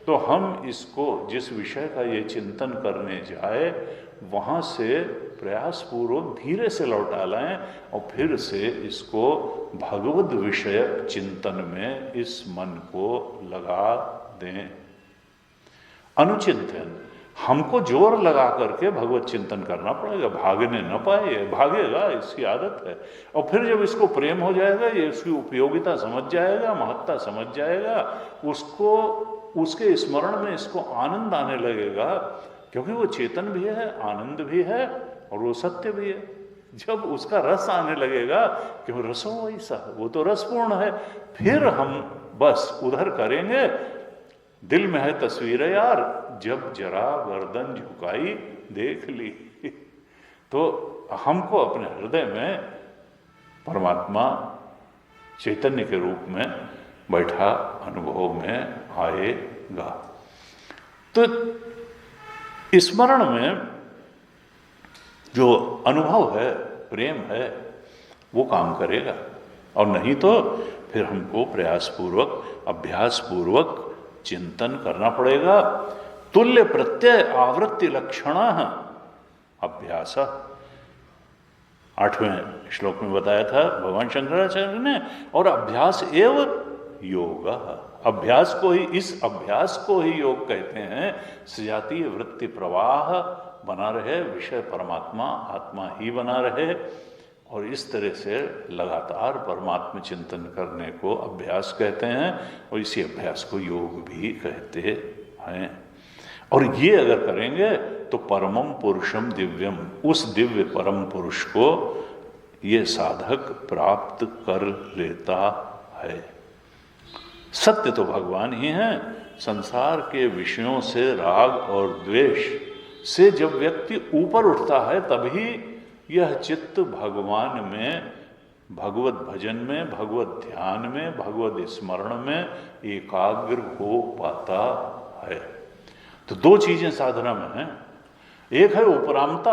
तो हम इसको जिस विषय का ये चिंतन करने जाए वहाँ से प्रयास पूर्वक धीरे से लौटा लाएं और फिर से इसको भगवद विषयक चिंतन में इस मन को लगा दें। अनुचिंतन, हमको जोर लगा करके भगवत चिंतन करना पड़ेगा, भागने न पाए, भागेगा, इसकी आदत है। और फिर जब इसको प्रेम हो जाएगा, ये इसकी उपयोगिता समझ जाएगा, महत्ता समझ जाएगा, उसको उसके स्मरण में इसको आनंद आने लगेगा, क्योंकि वो चेतन भी है, आनंद भी है और वो सत्य भी है। जब उसका रस आने लगेगा कि वो रसो वैसा, वो तो रसपूर्ण है, फिर हम बस उधर करेंगे। दिल में है तस्वीर यार, जब जरा गर्दन झुकाई देख ली। तो हमको अपने हृदय में परमात्मा चैतन्य के रूप में बैठा अनुभव में आएगा। तो स्मरण में जो अनुभव है, प्रेम है, वो काम करेगा। और नहीं तो फिर हमको प्रयासपूर्वक, अभ्यासपूर्वक चिंतन करना पड़ेगा। तुल्य प्रत्यय आवृत्ति लक्षण अभ्यास, 8वें श्लोक में बताया था भगवान शंकराचार्य ने। और अभ्यास एवं योग, अभ्यास को ही, इस अभ्यास को ही योग कहते हैं। सजातीय वृत्ति प्रवाह बना रहे, विषय परमात्मा आत्मा ही बना रहे, और इस तरह से लगातार परमात्मा चिंतन करने को अभ्यास कहते हैं। और इसी अभ्यास को योग भी कहते हैं। और ये अगर करेंगे तो परमम पुरुषम दिव्यम, उस दिव्य परम पुरुष को ये साधक प्राप्त कर लेता है। सत्य तो भगवान ही हैं। संसार के विषयों से, राग और द्वेष से जब व्यक्ति ऊपर उठता है, तभी यह चित्त भगवान में, भगवत भजन में, भगवत ध्यान में, भगवत स्मरण में एकाग्र हो पाता है। तो दो चीजें साधना में हैं, एक है उपरामता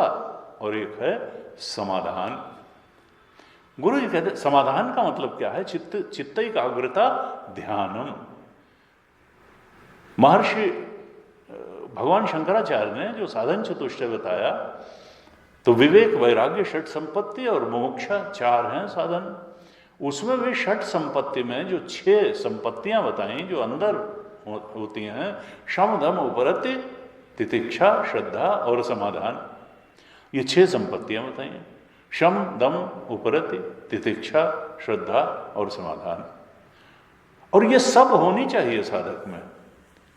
और एक है समाधान। गुरु जी कहते समाधान का मतलब क्या है? चित्त एकाग्रता, ध्यानम। महर्षि भगवान शंकराचार्य ने जो साधन चतुष्टय बताया, तो विवेक, वैराग्य, षट संपत्ति और मोक्षा 4 हैं साधन। उसमें भी षट संपत्ति में जो 6 संपत्तियां बताई जो अंदर होती हैं, शम दम उपरति, तितिक्षा, श्रद्धा और समाधान, ये 6 संपत्तियां बताई हैं। शम दम उपरति, तितिक्षा, श्रद्धा और समाधान। और ये सब होनी चाहिए साधक में।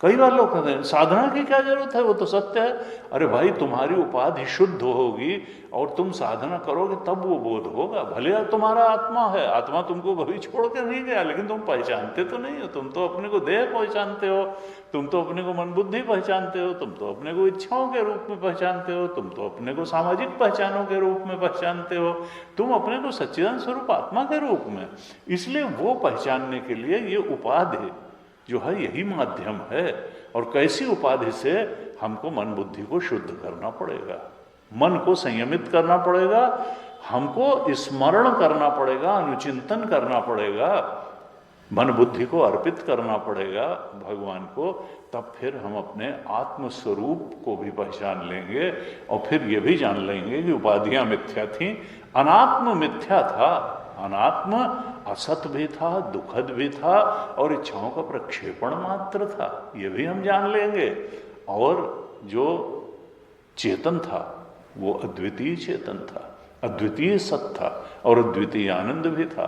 कई बार लोग कहते हैं साधना की क्या जरूरत है, वो तो सत्य है। अरे भाई, तुम्हारी उपाधि शुद्ध होगी और तुम साधना करोगे तब वो बोध होगा। भले तुम्हारा आत्मा है, आत्मा तुमको कभी छोड़ कर नहीं गया, लेकिन तुम पहचानते तो नहीं हो। तुम तो अपने को देह पहचानते हो, तुम तो अपने को मन बुद्धि पहचानते हो, तुम तो अपने को इच्छाओं के रूप में पहचानते हो, तुम तो अपने को सामाजिक पहचानों के रूप में पहचानते हो, तुम अपने को सच्चिदानंद स्वरूप आत्मा के रूप में। इसलिए वो पहचानने के लिए ये उपाधि जो है यही माध्यम है। और कैसी उपाधि से? हमको मन बुद्धि को शुद्ध करना पड़ेगा, मन को संयमित करना पड़ेगा, हमको स्मरण करना पड़ेगा, अनुचिंतन करना पड़ेगा, मन बुद्धि को अर्पित करना पड़ेगा भगवान को। तब फिर हम अपने आत्म स्वरूप को भी पहचान लेंगे और फिर ये भी जान लेंगे कि उपाधियां मिथ्या थी, अनात्म मिथ्या था। अनात्म असत भी था, दुखद भी था और इच्छाओं का प्रक्षेपण मात्र था, ये भी हम जान लेंगे। और जो चेतन था वो अद्वितीय चेतन था, अद्वितीय सत था और अद्वितीय आनंद भी था।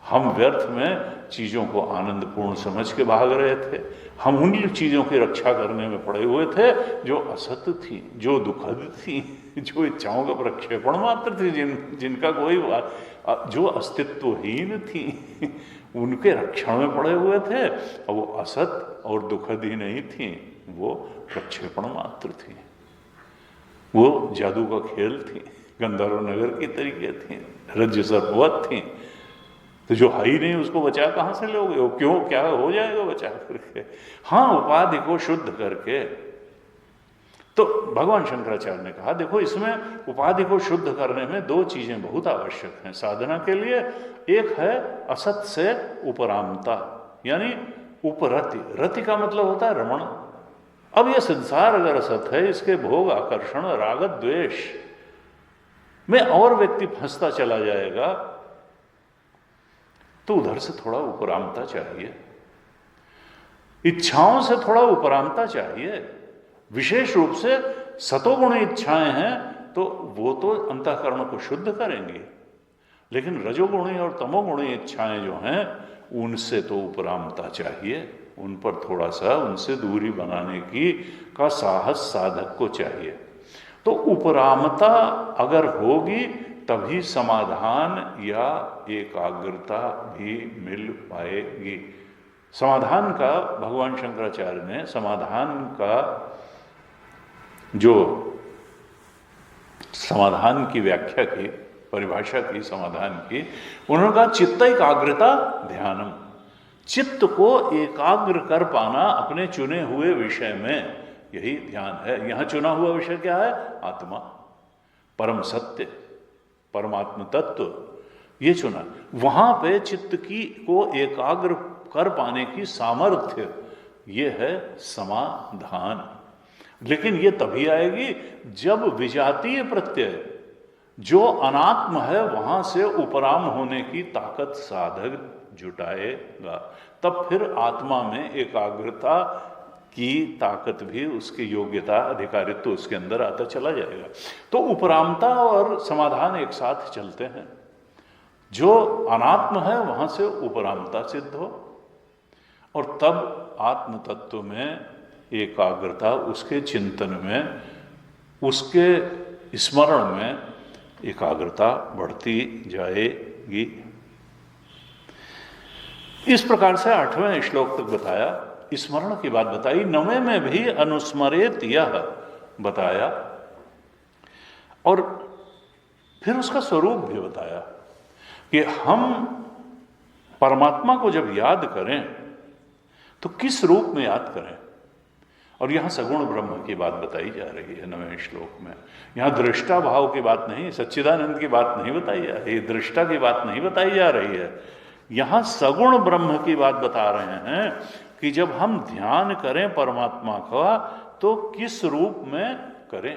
हम व्यर्थ में चीज़ों को आनंदपूर्ण समझ के भाग रहे थे। हम उन चीज़ों की रक्षा करने में पड़े हुए थे जो असत थी, जो दुखद थी, जो इच्छाओं का प्रक्षेपण मात्र थी, जिनका कोई, जो अस्तित्वहीन थी, उनके रक्षण में पड़े हुए थे। और वो असत और दुखद ही नहीं थी, वो प्रक्षेपण मात्र थी, वो जादू का खेल थी, गंधर्व नगर की तरीके थी, रज्जु सर्पवत थी। तो जो है ही नहीं उसको बचा कहाँ से लोगे? वो क्यों, क्या हो जाएगा बचा करके? हाँ, उपाधि को शुद्ध करके। तो भगवान शंकराचार्य ने कहा देखो, इसमें उपाधि को शुद्ध करने में 2 चीजें बहुत आवश्यक हैं साधना के लिए। एक है असत से उपरामता, यानी उपरति। रति का मतलब होता है रमण। अब यह संसार अगर असत है, इसके भोग, आकर्षण, राग, द्वेष में और व्यक्ति फंसता चला जाएगा, तो उधर से थोड़ा उपरामता चाहिए, इच्छाओं से थोड़ा उपरामता चाहिए। विशेष रूप से सतोगुण इच्छाएं हैं तो वो तो अंतःकरण को शुद्ध करेंगी, लेकिन रजोगुणी और तमोगुणी इच्छाएं जो हैं उनसे तो उपरामता चाहिए, उन पर थोड़ा सा, उनसे दूरी बनाने की का साहस साधक को चाहिए। तो उपरामता अगर होगी तभी समाधान या एकाग्रता भी मिल पाएगी। समाधान का, भगवान शंकराचार्य ने समाधान का जो समाधान की व्याख्या की, परिभाषा की समाधान की, उन्होंने कहा चित्त एकाग्रता ध्यानम। चित्त को एकाग्र कर पाना अपने चुने हुए विषय में, यही ध्यान है। यहां चुना हुआ विषय क्या है? आत्मा, परम सत्य, परमात्म तत्व, ये चुना। वहां पे चित्त की को एकाग्र कर पाने की सामर्थ्य, ये है समाधान। लेकिन ये तभी आएगी जब विजातीय प्रत्यय जो अनात्म है वहां से उपराम होने की ताकत साधक जुटाएगा, तब फिर आत्मा में एकाग्रता की ताकत भी, उसकी योग्यता, अधिकारित्व उसके अंदर आता चला जाएगा। तो उपरामता और समाधान एक साथ चलते हैं। जो अनात्म है वहां से उपरामता सिद्ध हो, और तब आत्म तत्व में एकाग्रता, उसके चिंतन में, उसके स्मरण में एकाग्रता बढ़ती जाएगी। इस प्रकार से 8वें श्लोक तक बताया, स्मरण की बात बताई। 9वें में भी अनुस्मरेत यह बताया, और फिर उसका स्वरूप भी बताया कि हम परमात्मा को जब याद करें तो किस रूप में याद करें। और यहां सगुण ब्रह्म की बात बताई जा रही है 9वें श्लोक में। यहां दृष्टा भाव की बात नहीं, सच्चिदानंद की बात नहीं बताई जा रही, दृष्टा की बात नहीं बताई जा रही है। यहां सगुण ब्रह्म की बात बता रहे हैं कि जब हम ध्यान करें परमात्मा का तो किस रूप में करें,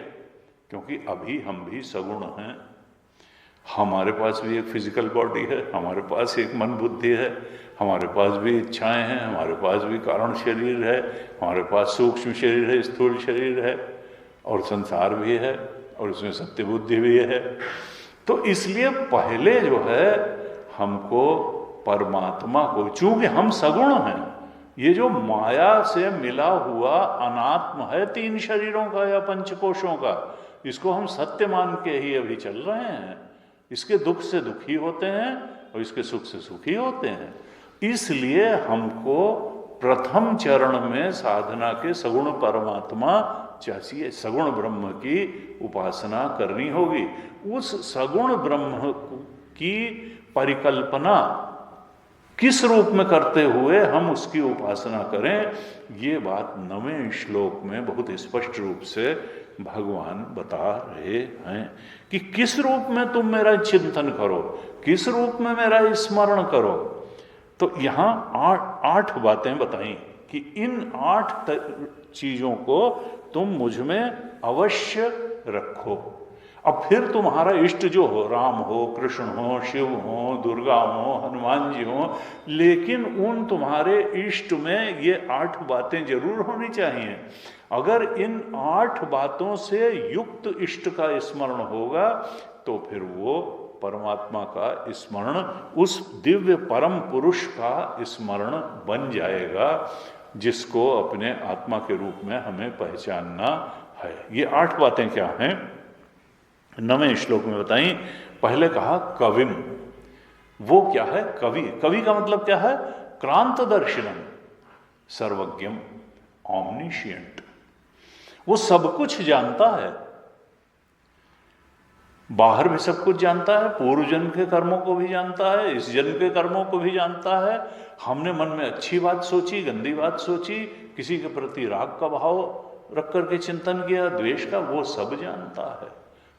क्योंकि अभी हम भी सगुण हैं। हमारे पास भी एक फिजिकल बॉडी है, हमारे पास एक मन बुद्धि है, हमारे पास भी इच्छाएं हैं, हमारे पास भी कारण शरीर है, हमारे पास सूक्ष्म शरीर है, स्थूल शरीर है, और संसार भी है, और उसमें सत्य बुद्धि भी है। तो इसलिए पहले जो है हमको परमात्मा को, चूंकि हम सगुण हैं, ये जो माया से मिला हुआ अनात्म है 3 शरीरों का या पंचकोशों का, इसको हम सत्य मान के ही अभी चल रहे हैं। इसके दुख से दुखी होते हैं और इसके सुख से सुखी होते हैं। इसलिए हमको प्रथम चरण में साधना के सगुण परमात्मा चाहिए, सगुण ब्रह्म की उपासना करनी होगी। उस सगुण ब्रह्म की परिकल्पना किस रूप में करते हुए हम उसकी उपासना करें, ये बात 9वें श्लोक में बहुत स्पष्ट रूप से भगवान बता रहे हैं कि किस रूप में तुम मेरा चिंतन करो, किस रूप में मेरा स्मरण करो। तो यहां 8 बातें बताई कि इन 8 चीजों को तुम मुझ में अवश्य रखो। अब फिर तुम्हारा इष्ट जो हो, राम हो, कृष्ण हो, शिव हो, दुर्गा हो, हनुमान जी हो, लेकिन उन तुम्हारे इष्ट में ये 8 बातें जरूर होनी चाहिए। अगर इन 8 बातों से युक्त इष्ट का स्मरण होगा तो फिर वो परमात्मा का स्मरण, उस दिव्य परम पुरुष का स्मरण बन जाएगा, जिसको अपने आत्मा के रूप में हमें पहचानना है। ये 8 बातें क्या हैं, 9वें श्लोक में बताई। पहले कहा कविम, वो क्या है? कवि। कवि का मतलब क्या है? क्रांत दर्शनम, सर्वज्ञम, ऑमनिशिएंट। वो सब कुछ जानता है, बाहर भी सब कुछ जानता है, पूर्व जन्म के कर्मों को भी जानता है, इस जन्म के कर्मों को भी जानता है। हमने मन में अच्छी बात सोची, गंदी बात सोची, किसी के प्रति राग का भाव रख करके चिंतन किया, द्वेष का, वो सब जानता है।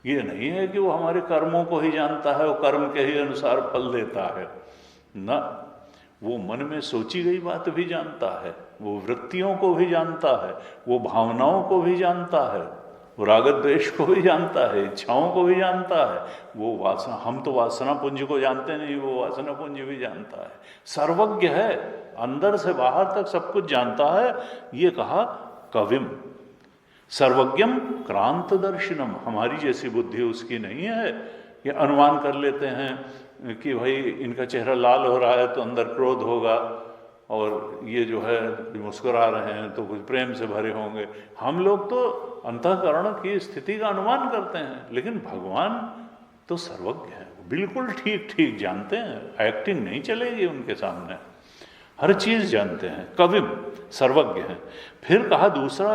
ये नहीं है कि वो हमारे कर्मों को ही जानता है, वो कर्म के ही अनुसार फल देता है ना। वो मन में सोची गई बात भी जानता है, वो वृत्तियों को भी जानता है, वो भावनाओं को भी जानता है, वो राग द्वेष को भी जानता है, इच्छाओं को भी जानता है। वो वासना, हम तो वासना पुंज को जानते नहीं, वो वासना पुंज भी जानता है। सर्वज्ञ है, अंदर से बाहर तक सब कुछ जानता है। ये कहा कविम, सर्वज्ञम क्रांत दर्शनम। हमारी जैसी बुद्धि उसकी नहीं है। ये अनुमान कर लेते हैं कि भाई इनका चेहरा लाल हो रहा है तो अंदर क्रोध होगा, और ये जो है मुस्कुरा रहे हैं तो कुछ प्रेम से भरे होंगे। हम लोग तो अंतःकरण की स्थिति का अनुमान करते हैं, लेकिन भगवान तो सर्वज्ञ हैं, बिल्कुल ठीक ठीक जानते हैं, एक्टिंग नहीं चलेगी उनके सामने, हर चीज जानते हैं, कविम सर्वज्ञ हैं। फिर कहा दूसरा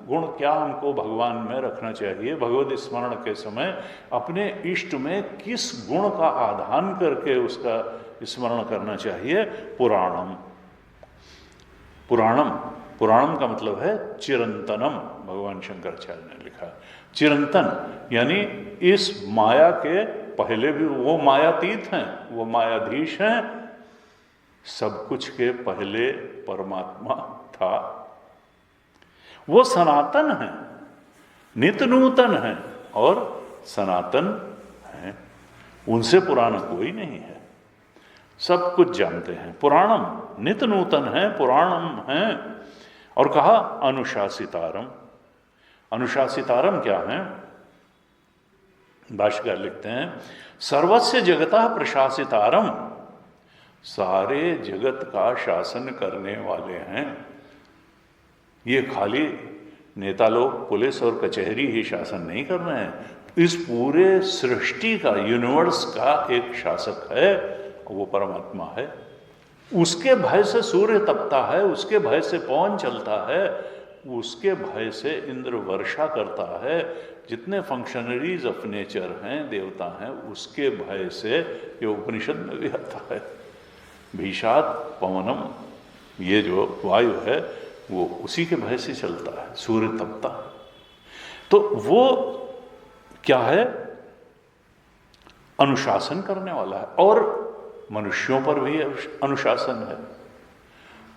गुण क्या हमको भगवान में रखना चाहिए, भगवत स्मरण के समय अपने इष्ट में किस गुण का आधान करके उसका स्मरण करना चाहिए, पुराणम। पुराणम, पुराणम का मतलब है चिरंतनम, भगवान शंकराचार्य ने लिखा चिरंतन, यानी इस माया के पहले भी वो मायातीत हैं, वो मायाधीश हैं, सब कुछ के पहले परमात्मा था, वो सनातन है, नित्य नूतन है और सनातन है, उनसे पुराना कोई नहीं है, सब कुछ जानते हैं। पुराणम नित्य नूतन है, पुराणम है। और कहा अनुशासितारम, अनुशासितारम क्या है, भाष्यकार लिखते हैं सर्वस्य जगतः प्रशासितारम, सारे जगत का शासन करने वाले हैं। ये खाली नेता लोग, पुलिस और कचहरी ही शासन नहीं कर रहे हैं, इस पूरे सृष्टि का, यूनिवर्स का एक शासक है, वो परमात्मा है। उसके भय से सूर्य तपता है, उसके भय से पवन चलता है, उसके भय से इंद्र वर्षा करता है, जितने फंक्शनरीज ऑफ नेचर हैं, देवता हैं, उसके भय से, ये उपनिषद में भी आता है, भीषात पवनम, ये जो वायु है वो उसी के भय से चलता है, सूर्य तपता है। तो वो क्या है, अनुशासन करने वाला है। और मनुष्यों पर भी अनुशासन है।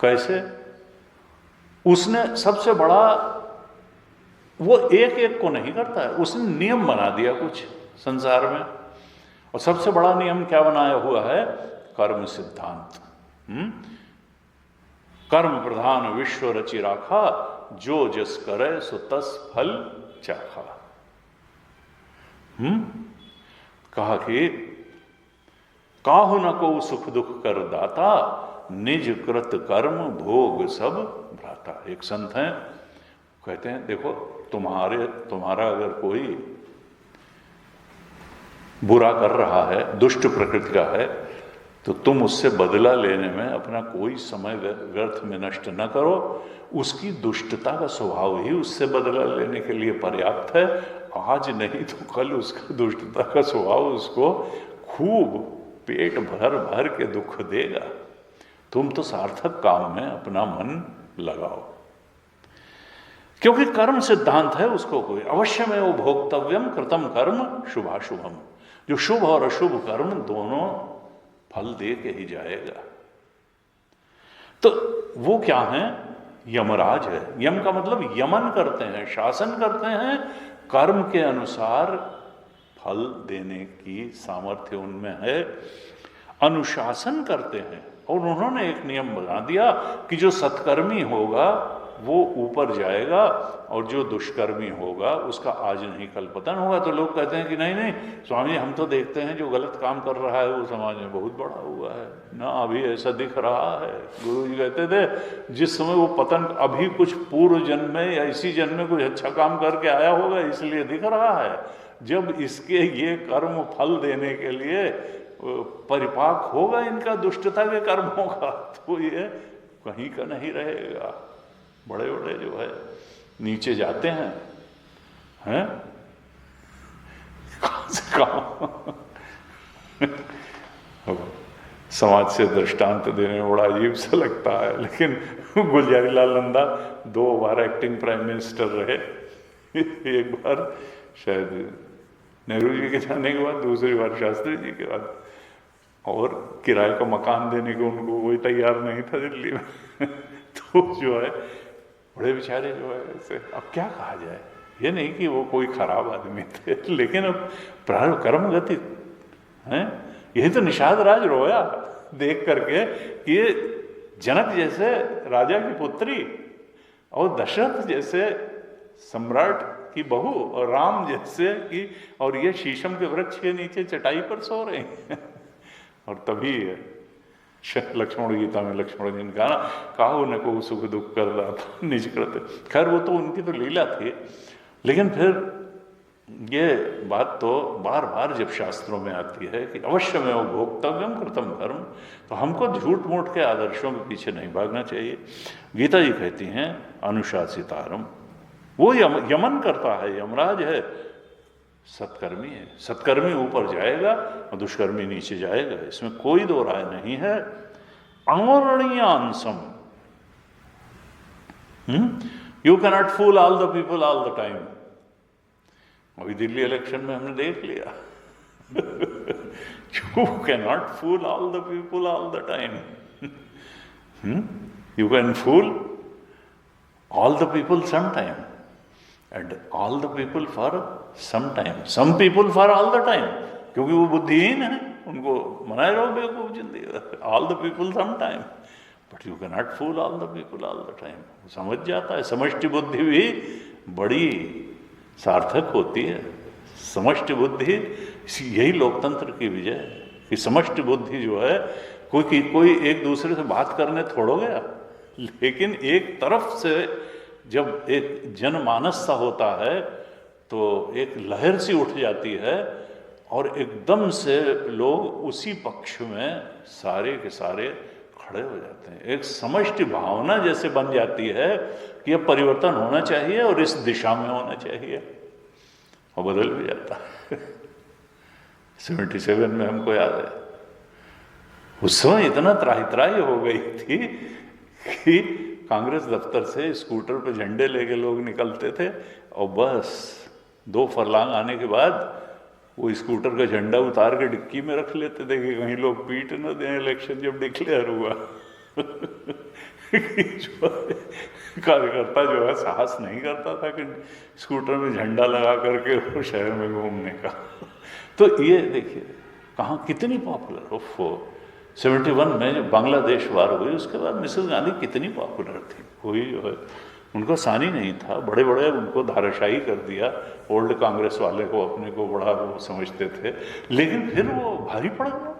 कैसे? उसने सबसे बड़ा, वो एक एक को नहीं करता है, उसने नियम बना दिया कुछ संसार में, और सबसे बड़ा नियम क्या बनाया हुआ है, कर्म सिद्धांत। कर्म प्रधान विश्व रचि राखा, जो जस करे सो तस फल चाखा। कहा कि काहु न को सुख दुख कर दाता, निज कृत कर्म भोग सब भ्राता। एक संत हैं, कहते हैं देखो तुम्हारा अगर कोई बुरा कर रहा है, दुष्ट प्रकृति का है, तो तुम उससे बदला लेने में अपना कोई समय व्यर्थ में नष्ट न करो। उसकी दुष्टता का स्वभाव ही उससे बदला लेने के लिए पर्याप्त है। आज नहीं तो कल उसका दुष्टता का स्वभाव उसको खूब पेट भर भर के दुख देगा। तुम तो सार्थक काम में अपना मन लगाओ, क्योंकि कर्म सिद्धांत है, उसको कोई अवश्य में वो भोक्तव्यम कृतम कर्म शुभाशुभम, जो शुभ और अशुभ कर्म दोनों फल दे के ही जाएगा। तो वो क्या है, यमराज है। यम का मतलब यमन करते हैं, शासन करते हैं, कर्म के अनुसार फल देने की सामर्थ्य उनमें है, अनुशासन करते हैं। और उन्होंने एक नियम बना दिया कि जो सत्कर्मी होगा वो ऊपर जाएगा और जो दुष्कर्मी होगा उसका आज नहीं कल पतन होगा। तो लोग कहते हैं कि नहीं नहीं स्वामी, हम तो देखते हैं जो गलत काम कर रहा है वो समाज में बहुत बड़ा हुआ है ना, अभी ऐसा दिख रहा है। गुरु जी कहते थे जिस समय वो पतन अभी कुछ पूर्व जन्म में या इसी जन्म में कुछ अच्छा काम करके आया होगा इसलिए दिख रहा है, जब इसके ये कर्म फल देने के लिए परिपाक होगा इनका दुष्टता के कर्मों का, तो ये कहीं का नहीं रहेगा। बड़े बड़े जो है नीचे जाते हैं, कहां से कहां। समाज से दृष्टांत देने में बड़ा अजीब सा लगता है, लेकिन गुलजारी लाल नंदा 2 बार एक्टिंग प्राइम मिनिस्टर रहे। एक बार शायद नेहरू जी के जाने के बाद, दूसरी बार शास्त्री जी के बाद, और किराए का मकान देने को उनको कोई तैयार नहीं था दिल्ली में। तो जो है बड़े बेचारे जो है ऐसे, अब क्या कहा जाए, ये नहीं कि वो कोई खराब आदमी थे, लेकिन अब प्रारंभ कर्म गति है। यही तो निषाद राज रोया देख करके कि ये जनक जैसे राजा की पुत्री और दशरथ जैसे सम्राट की बहू और राम जैसे की, और ये शीशम के वृक्ष के नीचे चटाई पर सो रहे हैं। और तभी लक्ष्मण गीता में लक्ष्मण जी ने कहा ना, काहू न को सुख दुख कर रहा था निज करते। खैर वो तो उनकी तो लीला थी, लेकिन फिर ये बात तो बार बार जब शास्त्रों में आती है कि अवश्य में वो भोक्तव्यम कृतम कर्म, तो हमको झूठ मूठ के आदर्शों के पीछे नहीं भागना चाहिए। गीता जी कहती हैं अनुशासितारम, वो यमन करता है, यमराज है, सत्कर्मी है। सत्कर्मी ऊपर जाएगा और दुष्कर्मी नीचे जाएगा, इसमें कोई दो राय नहीं है। अणोरणीयांसम, you cannot fool all the people all the time. अभी दिल्ली इलेक्शन में हमने देख लिया you cannot fool all the people all the time, you can fool all the people some time and all the people for some time, some people for all the time, क्योंकि वो बुद्धिहीन है, उनको मनाए रहो बेवकूफ जिंदगी, all the people some time, but you can not fool all the people all the time. वो समझ जाता है, समष्टि बुद्धि भी बड़ी सार्थक होती है। समष्टि बुद्धि, यही लोकतंत्र की विजय है कि समष्टि बुद्धि जो है, कोई एक दूसरे से बात करने थोड़ो गया, लेकिन एक तरफ से जब एक जनमानस सा होता है तो एक लहर सी उठ जाती है और एकदम से लोग उसी पक्ष में सारे के सारे खड़े हो जाते हैं। एक समष्टि भावना जैसे बन जाती है कि अब परिवर्तन होना चाहिए और इस दिशा में होना चाहिए, और बदल भी जाता है 77 में हमको याद है, उस समय इतना त्राही हो गई थी कि कांग्रेस दफ्तर से स्कूटर पे झंडे लेके लोग निकलते थे और बस 2 फरलांग आने के बाद वो स्कूटर का झंडा उतार के डिक्की में रख लेते थे कि कहीं लोग पीट न दें इलेक्शन जब डिक्लेयर हुआ जो कार्यकर्ता जो है साहस नहीं करता था कि स्कूटर में झंडा लगा करके वो शहर में घूमने का। तो ये देखिए कहाँ कितनी पॉपुलर, ओफो 71 में जब बांग्लादेश वार हुई उसके बाद मिसेस गांधी कितनी पॉपुलर थी, कोई जो है उनको सानी नहीं था, बड़े बड़े उनको धाराशाही कर दिया, ओल्ड कांग्रेस वाले को अपने को बड़ा वो समझते थे, लेकिन फिर वो भारी पड़ गया।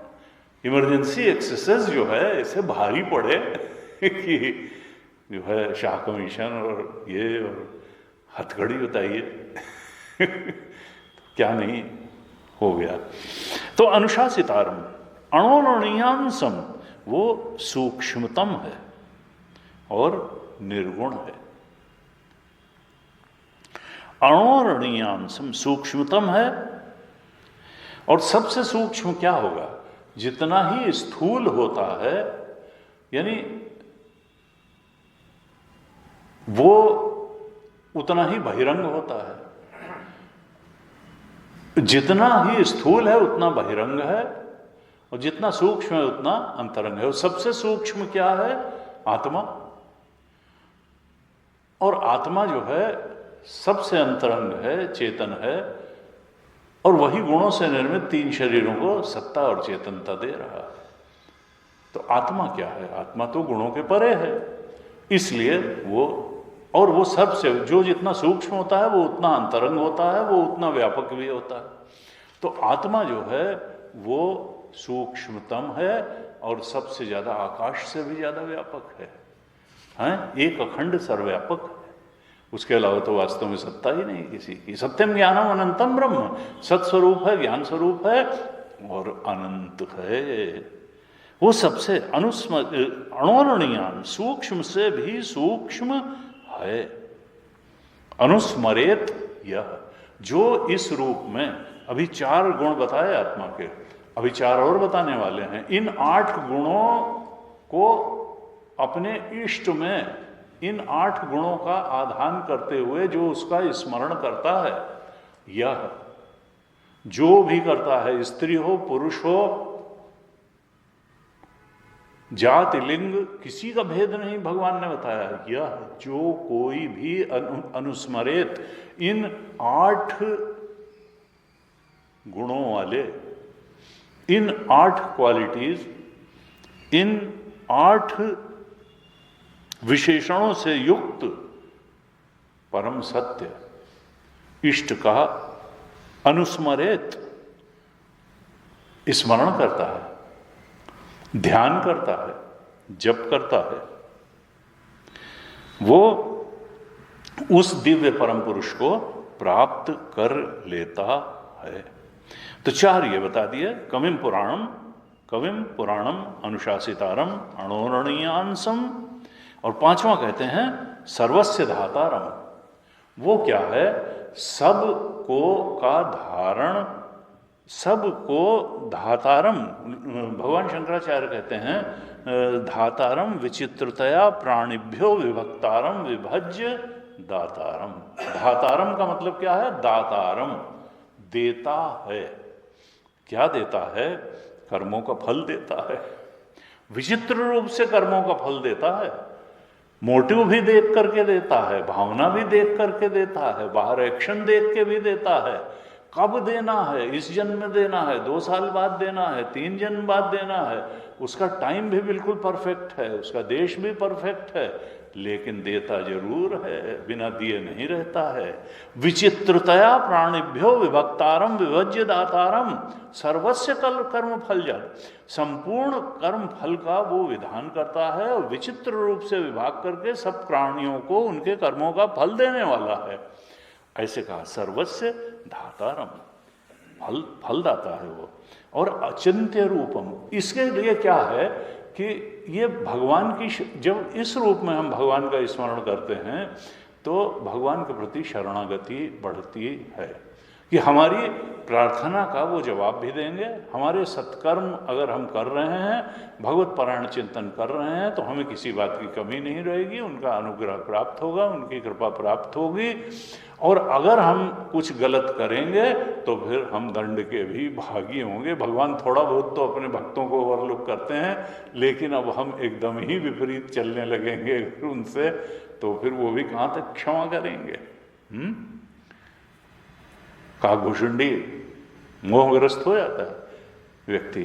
इमरजेंसी एक्सेसेस जो है ऐसे भारी पड़े कि जो है शाह कमीशन और ये और हथकड़ी बताइए क्या नहीं हो गया। तो अनुशासितारम अणोरणीयांसम, वो सूक्ष्मतम है और निर्गुण है। अणोरणीयांसम सूक्ष्मतम है, और सबसे सूक्ष्म क्या होगा, जितना ही स्थूल होता है यानी वो उतना ही बहिरंग होता है, जितना ही स्थूल है उतना बहिरंग है, और जितना सूक्ष्म है उतना अंतरंग है। और सबसे सूक्ष्म क्या है, आत्मा, और आत्मा जो है सबसे अंतरंग है, चेतन है, और वही गुणों से निर्मित 3 शरीरों को सत्ता और चेतनता दे रहा है। तो आत्मा क्या है, आत्मा तो गुणों के परे है, इसलिए वो सबसे जो जितना सूक्ष्म होता है वो उतना अंतरंग होता है, वो उतना व्यापक भी होता है। तो आत्मा जो है वो सूक्ष्मतम है और सबसे ज्यादा आकाश से भी ज्यादा व्यापक है, एक अखंड सर्वव्यापक है। उसके अलावा तो वास्तव में सत्ता ही नहीं किसी की। सत्यम ज्ञानम अनंतम ब्रह्म, सत्स्वरूप है, ज्ञान स्वरूप है और अनंत है। वो सबसे अणोरणीयान, सूक्ष्म से भी सूक्ष्म है। अनुस्मरेत यह, जो इस रूप में अभी 4 गुण बताए आत्मा के, अभी 4 और बताने वाले हैं। इन 8 गुणों को अपने इष्ट में, इन 8 गुणों का आधान करते हुए जो उसका स्मरण करता है, यह जो भी करता है, स्त्री हो पुरुष हो, जाति लिंग किसी का भेद नहीं, भगवान ने बताया, यह जो कोई भी अनुस्मरेत, इन 8 गुणों वाले, इन 8 क्वालिटीज, इन 8 विशेषणों से युक्त परम सत्य इष्ट का अनुस्मरेत, स्मरण करता है, ध्यान करता है, जप करता है, वो उस दिव्य परम पुरुष को प्राप्त कर लेता है। तो 4 ये बता दिए, कविम पुराणम अनुशासितारम अणोरणीयांसम, और 5वां कहते हैं सर्वस्य धातारम। वो क्या है? सबको का धारण, सबको धातारम। भगवान शंकराचार्य कहते हैं धातारम विचित्रतया प्राणिभ्यो विभक्तारम विभज्य दातारम। धातारम का मतलब क्या है? दातारम, देता है। क्या देता है? कर्मों का फल देता है। विचित्र रूप से कर्मों का फल देता है। मोटिव भी देख करके देता है, भावना भी देख करके देता है, बाहर एक्शन देख के भी देता है। कब देना है? इस जन्म में देना है, 2 साल बाद देना है, 3 जन्म बाद देना है। उसका टाइम भी बिल्कुल परफेक्ट है, उसका देश भी परफेक्ट है, लेकिन देता जरूर है, बिना दिए नहीं रहता है। विचित्रतया प्राणिभ्यो विभक्तारम विभज्य दातारम सर्वस्य कल कर्म फल जात। संपूर्ण कर्म फल का वो विधान करता है और विचित्र रूप से विभाग करके सब प्राणियों को उनके कर्मों का फल देने वाला है। ऐसे कहा सर्वस्य धातारम, फल दाता है वो। और अचिंत्य रूपम, इसके लिए क्या है कि ये भगवान की, जब इस रूप में हम भगवान का स्मरण करते हैं तो भगवान के प्रति शरणागति बढ़ती है कि हमारी प्रार्थना का वो जवाब भी देंगे। हमारे सत्कर्म अगर हम कर रहे हैं, भगवत पारायण चिंतन कर रहे हैं, तो हमें किसी बात की कमी नहीं रहेगी, उनका अनुग्रह प्राप्त होगा, उनकी कृपा प्राप्त होगी। और अगर हम कुछ गलत करेंगे तो फिर हम दंड के भी भागी होंगे। भगवान थोड़ा बहुत तो अपने भक्तों को ओवरलुक करते हैं, लेकिन अब हम एकदम ही विपरीत चलने लगेंगे उनसे, तो फिर वो भी कहाँ तक क्षमा करेंगे? काकभूषुंडी, मोहग्रस्त हो जाता है व्यक्ति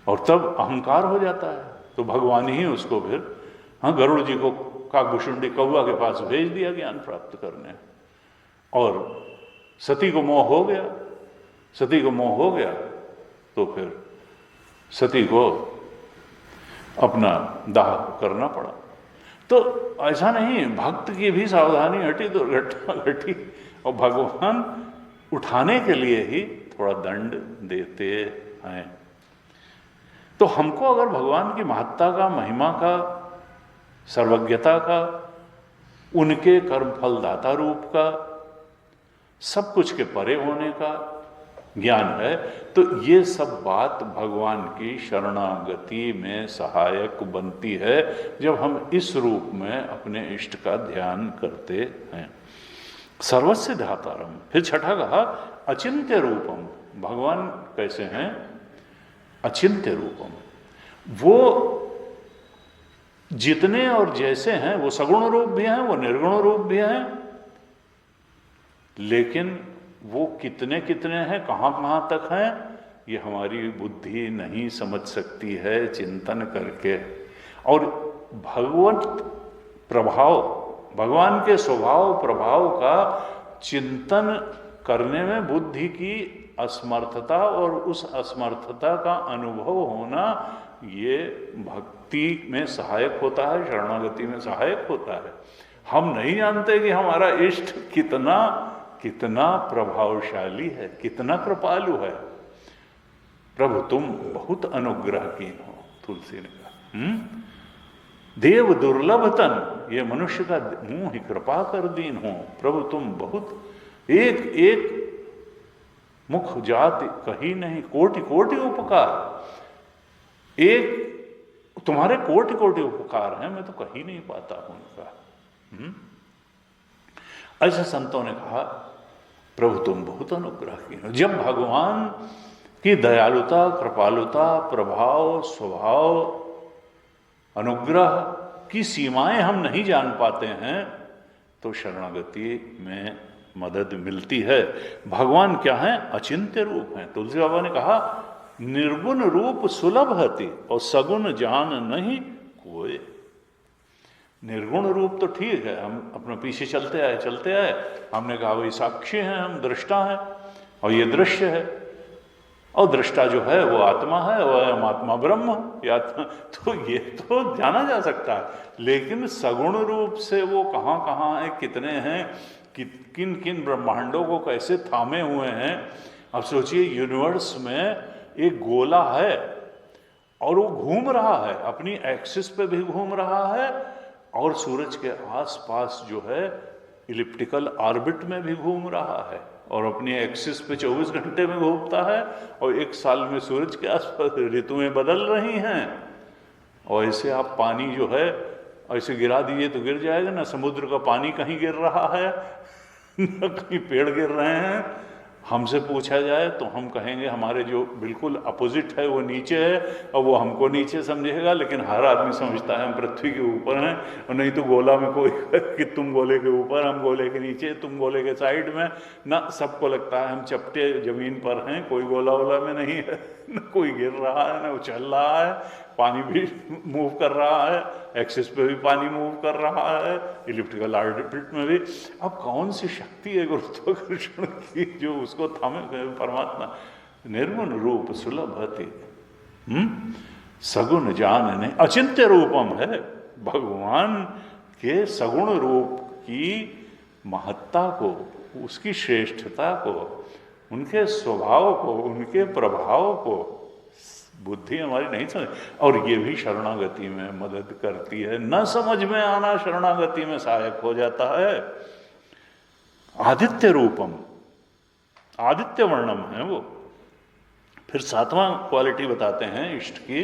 और तब अहंकार हो जाता है, तो भगवान ही उसको फिर, हाँ, गरुड़ जी को काकभूषुंडी कौवा के पास भेज दिया ज्ञान प्राप्त करने। और सती को मोह हो गया, सती को मोह हो गया तो फिर सती को अपना दाह करना पड़ा। तो ऐसा नहीं, भक्त की भी सावधानी हटी, दुर्घटना घटी, और भगवान उठाने के लिए ही थोड़ा दंड देते हैं। तो हमको अगर भगवान की महत्ता का, महिमा का, सर्वज्ञता का, उनके कर्मफल दाता रूप का, सब कुछ के परे होने का ज्ञान है, तो ये सब बात भगवान की शरणागति में सहायक बनती है जब हम इस रूप में अपने इष्ट का ध्यान करते हैं। सर्वस्य धातारम। फिर 6ठा कहा अचिंत्य रूपम। भगवान कैसे हैं? अचिंत्य रूपम। वो जितने और जैसे हैं, वो सगुण रूप भी हैं, वो निर्गुण रूप भी हैं, लेकिन वो कितने कितने हैं, कहाँ कहाँ तक हैं, ये हमारी बुद्धि नहीं समझ सकती है चिंतन करके। और भगवत प्रभाव, भगवान के स्वभाव प्रभाव का चिंतन करने में बुद्धि की असमर्थता और उस असमर्थता का अनुभव होना, ये भक्ति में सहायक होता है, शरणागति में सहायक होता है। हम नहीं जानते कि हमारा इष्ट कितना कितना प्रभावशाली है, कितना कृपालु है। प्रभु तुम बहुत अनुग्रहकीन हो, तुलसी ने कहा। देव दुर्लभ तन, ये मनुष्य का मुंह ही कृपा कर दीन हो। प्रभु तुम बहुत, एक एक मुख जाति कही नहीं, कोटि कोटि उपकार। एक तुम्हारे कोटि कोटि उपकार हैं, मैं तो कही नहीं पाता हूं उनका। ऐसे संतों ने कहा प्रभु तुम बहुत अनुग्रहकीन हो। जब भगवान की दयालुता, कृपालुता, प्रभाव, स्वभाव, अनुग्रह की सीमाएं हम नहीं जान पाते हैं तो शरणागति में मदद मिलती है। भगवान क्या है? अचिंत्य रूप है। तुलसी बाबा ने कहा निर्गुण रूप सुलभ हति और सगुण जान नहीं कोई। निर्गुण रूप तो ठीक है, हम अपने पीछे चलते आए, हमने कहा वही साक्षी हैं, हम दृष्टा हैं और ये दृश्य है, और दृष्टा जो है वो आत्मा है, वह आत्मा ब्रह्म या तो ये तो जाना जा सकता है। लेकिन सगुण रूप से वो कहाँ कहाँ है, कितने हैं, कि किन किन ब्रह्मांडों को कैसे थामे हुए हैं। अब सोचिए, यूनिवर्स में एक गोला है और वो घूम रहा है, अपनी एक्सिस पे भी घूम रहा है, और सूरज के आसपास जो है इलिप्टिकल ऑर्बिट में भी घूम रहा है, और अपनी एक्सिस पे 24 घंटे में घूमता है, और एक साल में सूरज के आसपास ऋतुएं बदल रही हैं। और ऐसे आप पानी जो है ऐसे गिरा दीजिए तो गिर जाएगा ना, समुद्र का पानी कहीं गिर रहा है न कहीं पेड़ गिर रहे हैं। हमसे पूछा जाए तो हम कहेंगे हमारे जो बिल्कुल अपोजिट है वो नीचे है, और वो हमको नीचे समझेगा, लेकिन हर आदमी समझता है हम पृथ्वी के ऊपर हैं। और नहीं तो गोला में कोई कि तुम गोले के ऊपर, हम गोले के नीचे, तुम गोले के साइड में, ना सबको लगता है हम चपटे जमीन पर हैं, कोई गोला वोला में नहीं है, न कोई गिर रहा है, न उछल रहा है, पानी भी मूव कर रहा है, एक्सिस पे भी पानी मूव कर रहा है, इलिप्टिकल ऑर्बिट में भी। अब कौन सी शक्ति है गुरुत्वाकर्षण की जो उसको थामे? परमात्मा निर्गुण रूप सुलभति सगुण जानने अचिंत्य रूपम है। भगवान के सगुण रूप की महत्ता को, उसकी श्रेष्ठता को, उनके स्वभाव को, उनके प्रभाव को बुद्धि हमारी नहीं समझ, और ये भी शरणागति में मदद करती है। न समझ में आना शरणागति में सहायक हो जाता है। आदित्य रूपम, आदित्य वर्णम है वो। फिर 7वां क्वालिटी बताते हैं इष्ट की,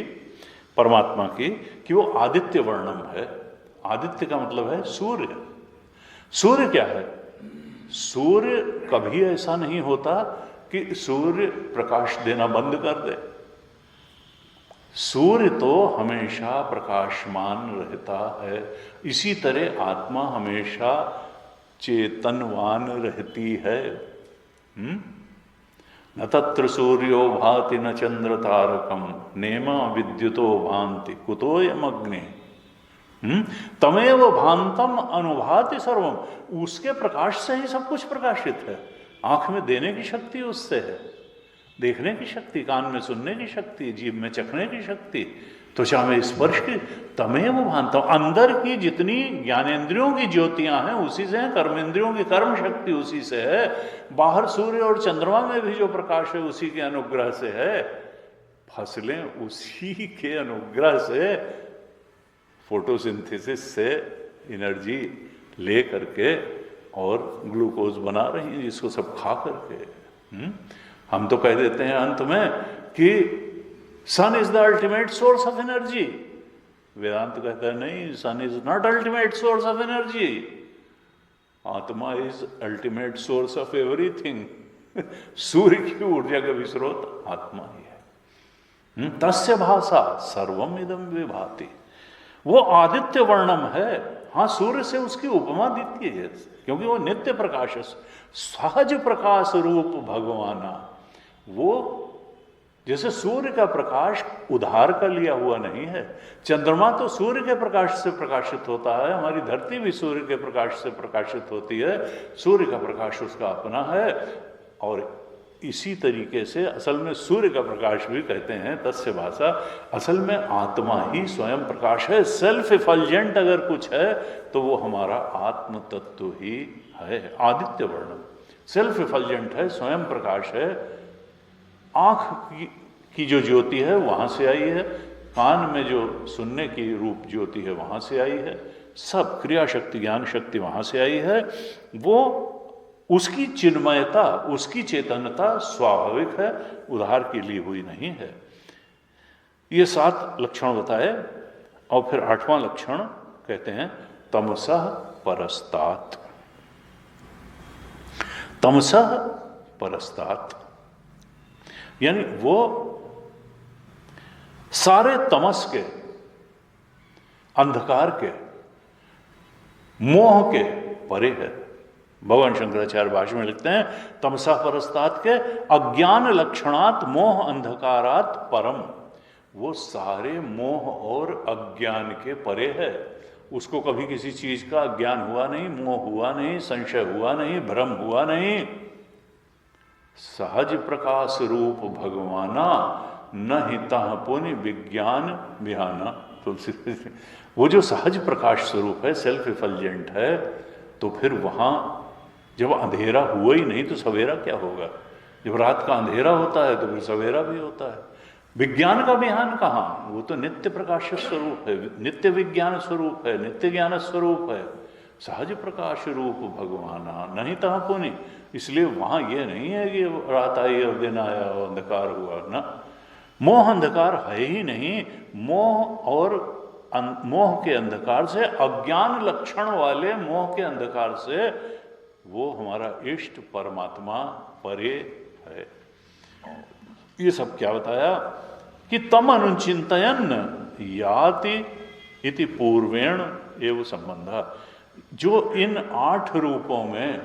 परमात्मा की, कि वो आदित्य वर्णम है। आदित्य का मतलब है सूर्य। सूर्य क्या है? सूर्य कभी ऐसा नहीं होता कि सूर्य प्रकाश देना बंद कर दे। सूर्य तो हमेशा प्रकाशमान रहता है। इसी तरह आत्मा हमेशा चेतनवान रहती है। न तत्र सूर्यो भाति न चंद्र तारकम नेमा विद्युतो भांति कुतोयम अग्नि तमेव भांतम अनुभाति सर्वम। उसके प्रकाश से ही सब कुछ प्रकाशित है। आंख में देने की शक्ति उससे है, देखने की शक्ति, कान में सुनने की शक्ति, जीभ में चखने की शक्ति, त्वचा में स्पर्श की। तमेव भांतम, अंदर की जितनी ज्ञानेंद्रियों की ज्योतियां हैं उसी से है, कर्मेंद्रियों की कर्म शक्ति उसी से है, बाहर सूर्य और चंद्रमा में भी जो प्रकाश है उसी के अनुग्रह से है, फसलें उसी के अनुग्रह से, फोटोसिंथेसिस से एनर्जी ले करके और ग्लूकोज बना रही हैं, जिसको सब खा करके। हम तो कह देते हैं अंत में कि sun is the ultimate source of energy. Vedanta कहता है नहीं, sun is not ultimate source of energy, atma is ultimate source of everything. सूर्य की ऊर्जा का भी स्रोत आत्मा ही है। तस्य भाषा सर्वम इदम विभाति, वो आदित्य वर्णम है। हाँ, सूर्य से उसकी उपमा दीती है, क्योंकि वो नित्य प्रकाश, सहज प्रकाश रूप भगवाना। वो जैसे सूर्य का प्रकाश उधार का लिया हुआ नहीं है। चंद्रमा तो सूर्य के प्रकाश से प्रकाशित होता है, हमारी धरती भी सूर्य के प्रकाश से प्रकाशित होती है, सूर्य का प्रकाश उसका अपना है। और इसी तरीके से असल में सूर्य का प्रकाश भी कहते हैं तस्य भाषा, असल में आत्मा ही स्वयं प्रकाश है। सेल्फ इफल्जेंट अगर कुछ है तो वो हमारा आत्म तत्व ही है। आदित्य वर्णम सेल्फ इफल्जेंट है, स्वयं प्रकाश है। आँख की जो ज्योति है वहाँ से आई है, कान में जो सुनने की रूप ज्योति है वहाँ से आई है, सब क्रिया शक्ति ज्ञान शक्ति वहाँ से आई है। वो उसकी चिन्मयता, उसकी चेतनता स्वाभाविक है, उधार की ली हुई नहीं है। ये 7 लक्षण बताए। और फिर 8वां लक्षण कहते हैं तमसः परस्तात्। तमसः परस्तात् यानी वो सारे तमस के, अंधकार के, मोह के परे है। भगवान शंकराचार्य भाष्य में लिखते हैं तमसा परस्तात् के अज्ञान लक्षणात् मोह अंधकारात् परम। वो सारे मोह और अज्ञान के परे है। उसको कभी किसी चीज का अज्ञान हुआ नहीं, मोह हुआ नहीं, संशय हुआ नहीं, भ्रम हुआ नहीं। सहज प्रकाश रूप भगवाना न हितः पुण्य विज्ञान विहाना। तुलसी वो जो सहज प्रकाश स्वरूप है, सेल्फ इफल्जेंट है, तो फिर वहां जब अंधेरा हुआ ही नहीं तो सवेरा क्या होगा? जब रात का अंधेरा होता है तो फिर सवेरा भी होता है। विज्ञान का विहान कहाँ? वो तो नित्य प्रकाश स्वरूप है, नित्य विज्ञान स्वरूप है, नित्य ज्ञान स्वरूप है, सहज प्रकाश रूप भगवान नहीं तह पुनि। इसलिए वहाँ ये नहीं है कि रात आई और दिन आया और अंधकार हुआ ना। मोह अंधकार है ही नहीं। मोह के अंधकार से, अज्ञान लक्षण वाले मोह के अंधकार से वो हमारा इष्ट परमात्मा परे है। ये सब क्या बताया कि तम अनुचिंतयन याति इति पूर्वेण एवं संबंधा। जो इन 8 रूपों में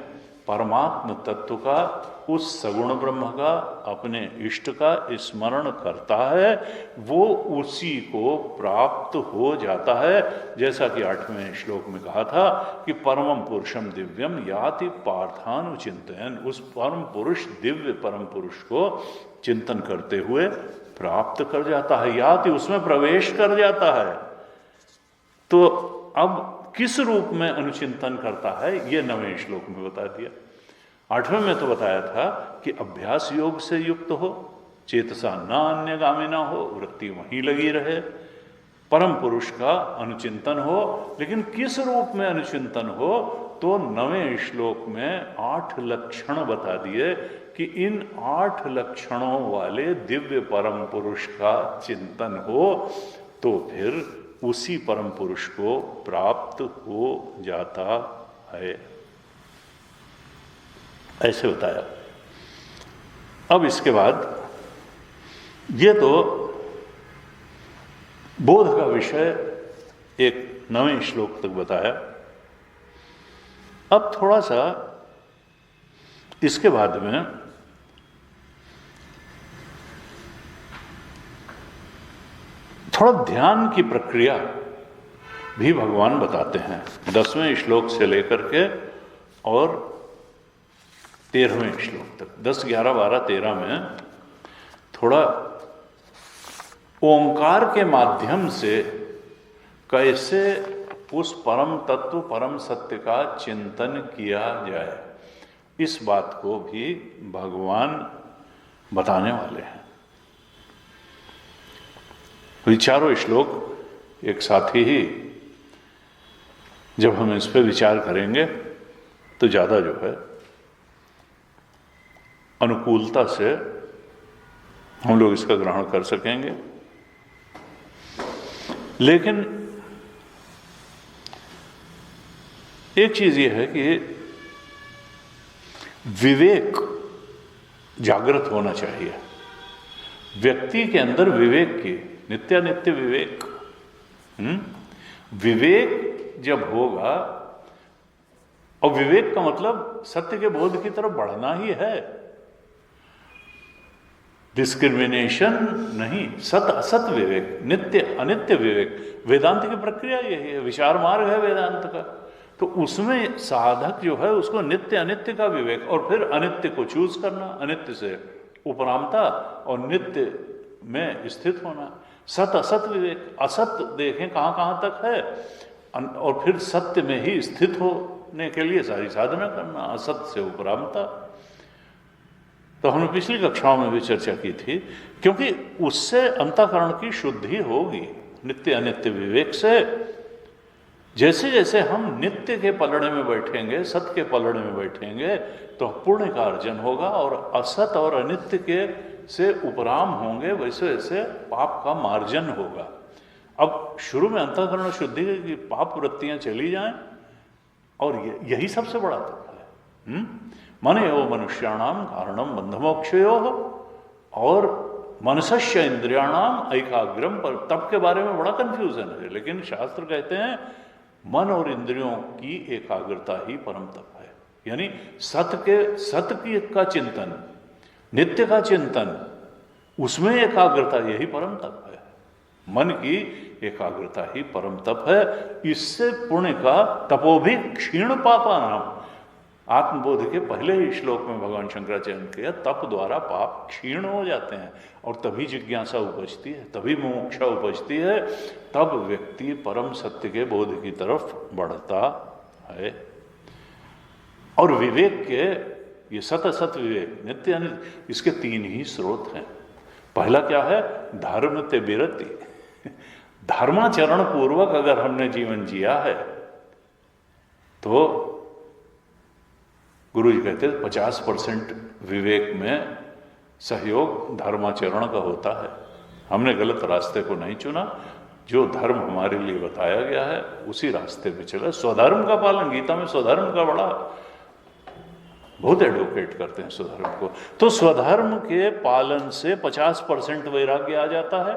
परमात्म तत्व का, उस सगुण ब्रह्म का, अपने इष्ट का स्मरण करता है, वो उसी को प्राप्त हो जाता है। जैसा कि 8वें श्लोक में कहा था कि परमं पुरुषम दिव्यम याति पार्थानुचिंतयन। उस परम पुरुष, दिव्य परम पुरुष को चिंतन करते हुए प्राप्त कर जाता है, याति उसमें प्रवेश कर जाता है। तो अब किस रूप में अनुचिंतन करता है ये 9वें श्लोक में बता दिया। 8वें में तो बताया था कि अभ्यास योग से युक्त हो, चेतसा न अन्यगामी ना हो, वृत्ति वहीं लगी रहे, परम पुरुष का अनुचिंतन हो। लेकिन किस रूप में अनुचिंतन हो? तो 9वें श्लोक में 8 लक्षण बता दिए कि इन 8 लक्षणों वाले दिव्य परम पुरुष का चिंतन हो तो फिर उसी परम पुरुष को प्राप्त हो जाता है, ऐसे बताया। अब इसके बाद ये तो बोध का विषय एक 9वें श्लोक तक बताया। अब थोड़ा सा इसके बाद में थोड़ा ध्यान की प्रक्रिया भी भगवान बताते हैं 10वें श्लोक से लेकर के और 13वें श्लोक तक। 10, 11, 12, 13 में थोड़ा ओंकार के माध्यम से कैसे उस परम तत्व, परम सत्य का चिंतन किया जाए, इस बात को भी भगवान बताने वाले हैं। चारों श्लोक एक साथ ही जब हम इस पर विचार करेंगे तो ज़्यादा जो है अनुकूलता से हम लोग इसका ग्रहण कर सकेंगे। लेकिन एक चीज ये है कि विवेक जागृत होना चाहिए। व्यक्ति के अंदर विवेक की, नित्यानित्य विवेक, विवेक जब होगा, और विवेक का मतलब सत्य के बोध की तरफ बढ़ना ही है, डिस्क्रिमिनेशन नहीं, सत असत विवेक, नित्य अनित्य विवेक। वेदांत की प्रक्रिया यही है, विचार मार्ग है वेदांत का। तो उसमें साधक जो है उसको नित्य अनित्य का विवेक, और फिर अनित्य को चूज करना, अनित्य से उपरामता और नित्य में स्थित होना। सत असत विवेक, असत देखें कहाँ कहाँ तक है, और फिर सत्य में ही स्थित होने के लिए सारी साधना करना, असत से उपरामता। तो हमने पिछली कक्षाओं में भी चर्चा की थी, क्योंकि उससे अंतःकरण की शुद्धि होगी नित्य अनित्य विवेक से। जैसे जैसे हम नित्य के पलड़े में बैठेंगे, सत्य के पलड़े में बैठेंगे, तो पुण्य का अर्जन होगा, और असत और अनित्य के से उपराम होंगे, वैसे वैसे पाप का मार्जन होगा। अब शुरू में अंतःकरण शुद्धि की पाप वृत्तियां चली जाएं, और यही सबसे बड़ा तप है। मन एवं मनुष्याणाम कारणम बंधमोक्षयोः, और मनसस्य इंद्रियाणाम ऐकाग्रम। पर तप के बारे में बड़ा कंफ्यूजन है, लेकिन शास्त्र कहते हैं मन और इंद्रियों की एकाग्रता ही परम तप है। यानी सत्य का चिंतन, नित्य का चिंतन, उसमें एकाग्रता यही परम तप है। मन की एकाग्रता ही परम तप है। इससे पुण्य का तपोभि क्षीण पापा नाम, आत्मबोध के पहले ही श्लोक में भगवान शंकराचार्य ने किया, तप द्वारा पाप क्षीण हो जाते हैं, और तभी जिज्ञासा उपजती है, तभी मोक्षा उपजती है, तब व्यक्ति परम सत्य के बोध की तरफ बढ़ता है। और विवेक के ये सत असत विवेक, नित्य अनित्य, इसके 3 ही स्रोत हैं। पहला क्या है? धर्म ते विरति। धर्माचरण पूर्वक अगर हमने जीवन जिया है तो गुरु जी कहते हैं 50% विवेक में सहयोग धर्माचरण का होता है। हमने गलत रास्ते को नहीं चुना, जो धर्म हमारे लिए बताया गया है उसी रास्ते पे चला। स्वधर्म का पालन, गीता में स्वधर्म का बड़ा बहुत एडवोकेट करते हैं स्वधर्म को। तो स्वधर्म के पालन से 50% वैराग्य आ जाता है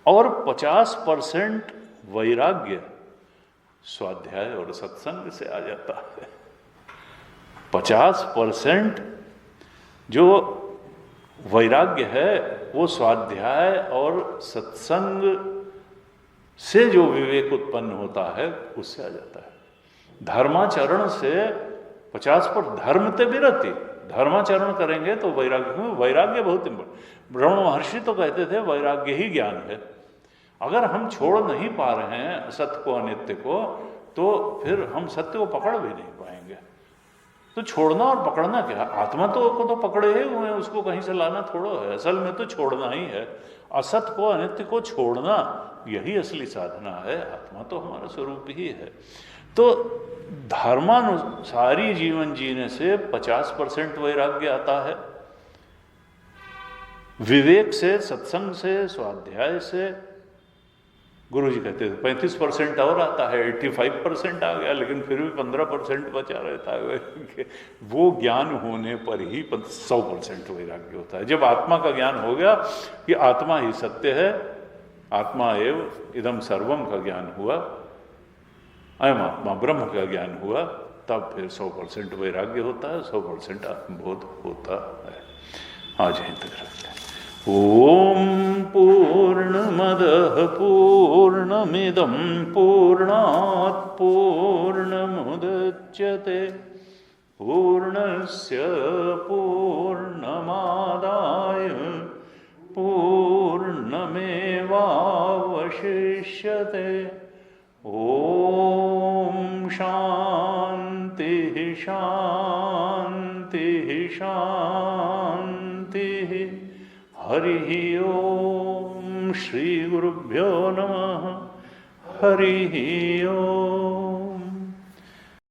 और 50% वैराग्य स्वाध्याय और सत्संग से आ जाता है। 50% जो वैराग्य है वो स्वाध्याय और सत्संग से जो विवेक उत्पन्न होता है उससे आ जाता है। धर्माचरण से 50% धर्म ते विरति, धर्माचरण करेंगे तो वैराग्य बहुत इम्पोर्टेंट। ब्रह्म महर्षि तो कहते थे वैराग्य ही ज्ञान है। अगर हम छोड़ नहीं पा रहे हैं असत्य को अनित्य को, तो फिर हम सत्य को पकड़ भी नहीं पाएंगे। तो छोड़ना और पकड़ना क्या? आत्मा तो पकड़े ही हुए हैं, उसको कहीं से लाना थोड़ा है। असल में तो छोड़ना ही है। असत को अनित्य को छोड़ना यही असली साधना है। आत्मा तो हमारा स्वरूप ही है। तो धर्मानुसारी जीवन जीने से 50% वैराग्य आता है। विवेक से, सत्संग से, स्वाध्याय से गुरु जी कहते थे 35% और आता है। 85% आ गया, लेकिन फिर भी 15% बचा रहता है। वो ज्ञान होने पर ही 100% वैराग्य होता है। जब आत्मा का ज्ञान हो गया कि आत्मा ही सत्य है, आत्मा एव इदम सर्वम का ज्ञान हुआ, अयम आत्मा ब्रह्म का ज्ञान हुआ, तब फिर 100% वैराग्य होता है, 100% आत्मबोध होता है। आज यहीं तक रखते हैं। ओम पूर्णमदः पूर्णमिदं पूर्णात् पूर्णमुदच्यते पूर्णस्य पूर्णमादाय पूर्णमेवावशिष्यते। ओम शांति शांति शांति। हरि ओम। श्री गुरुभ्यो नमः। हरि ओम।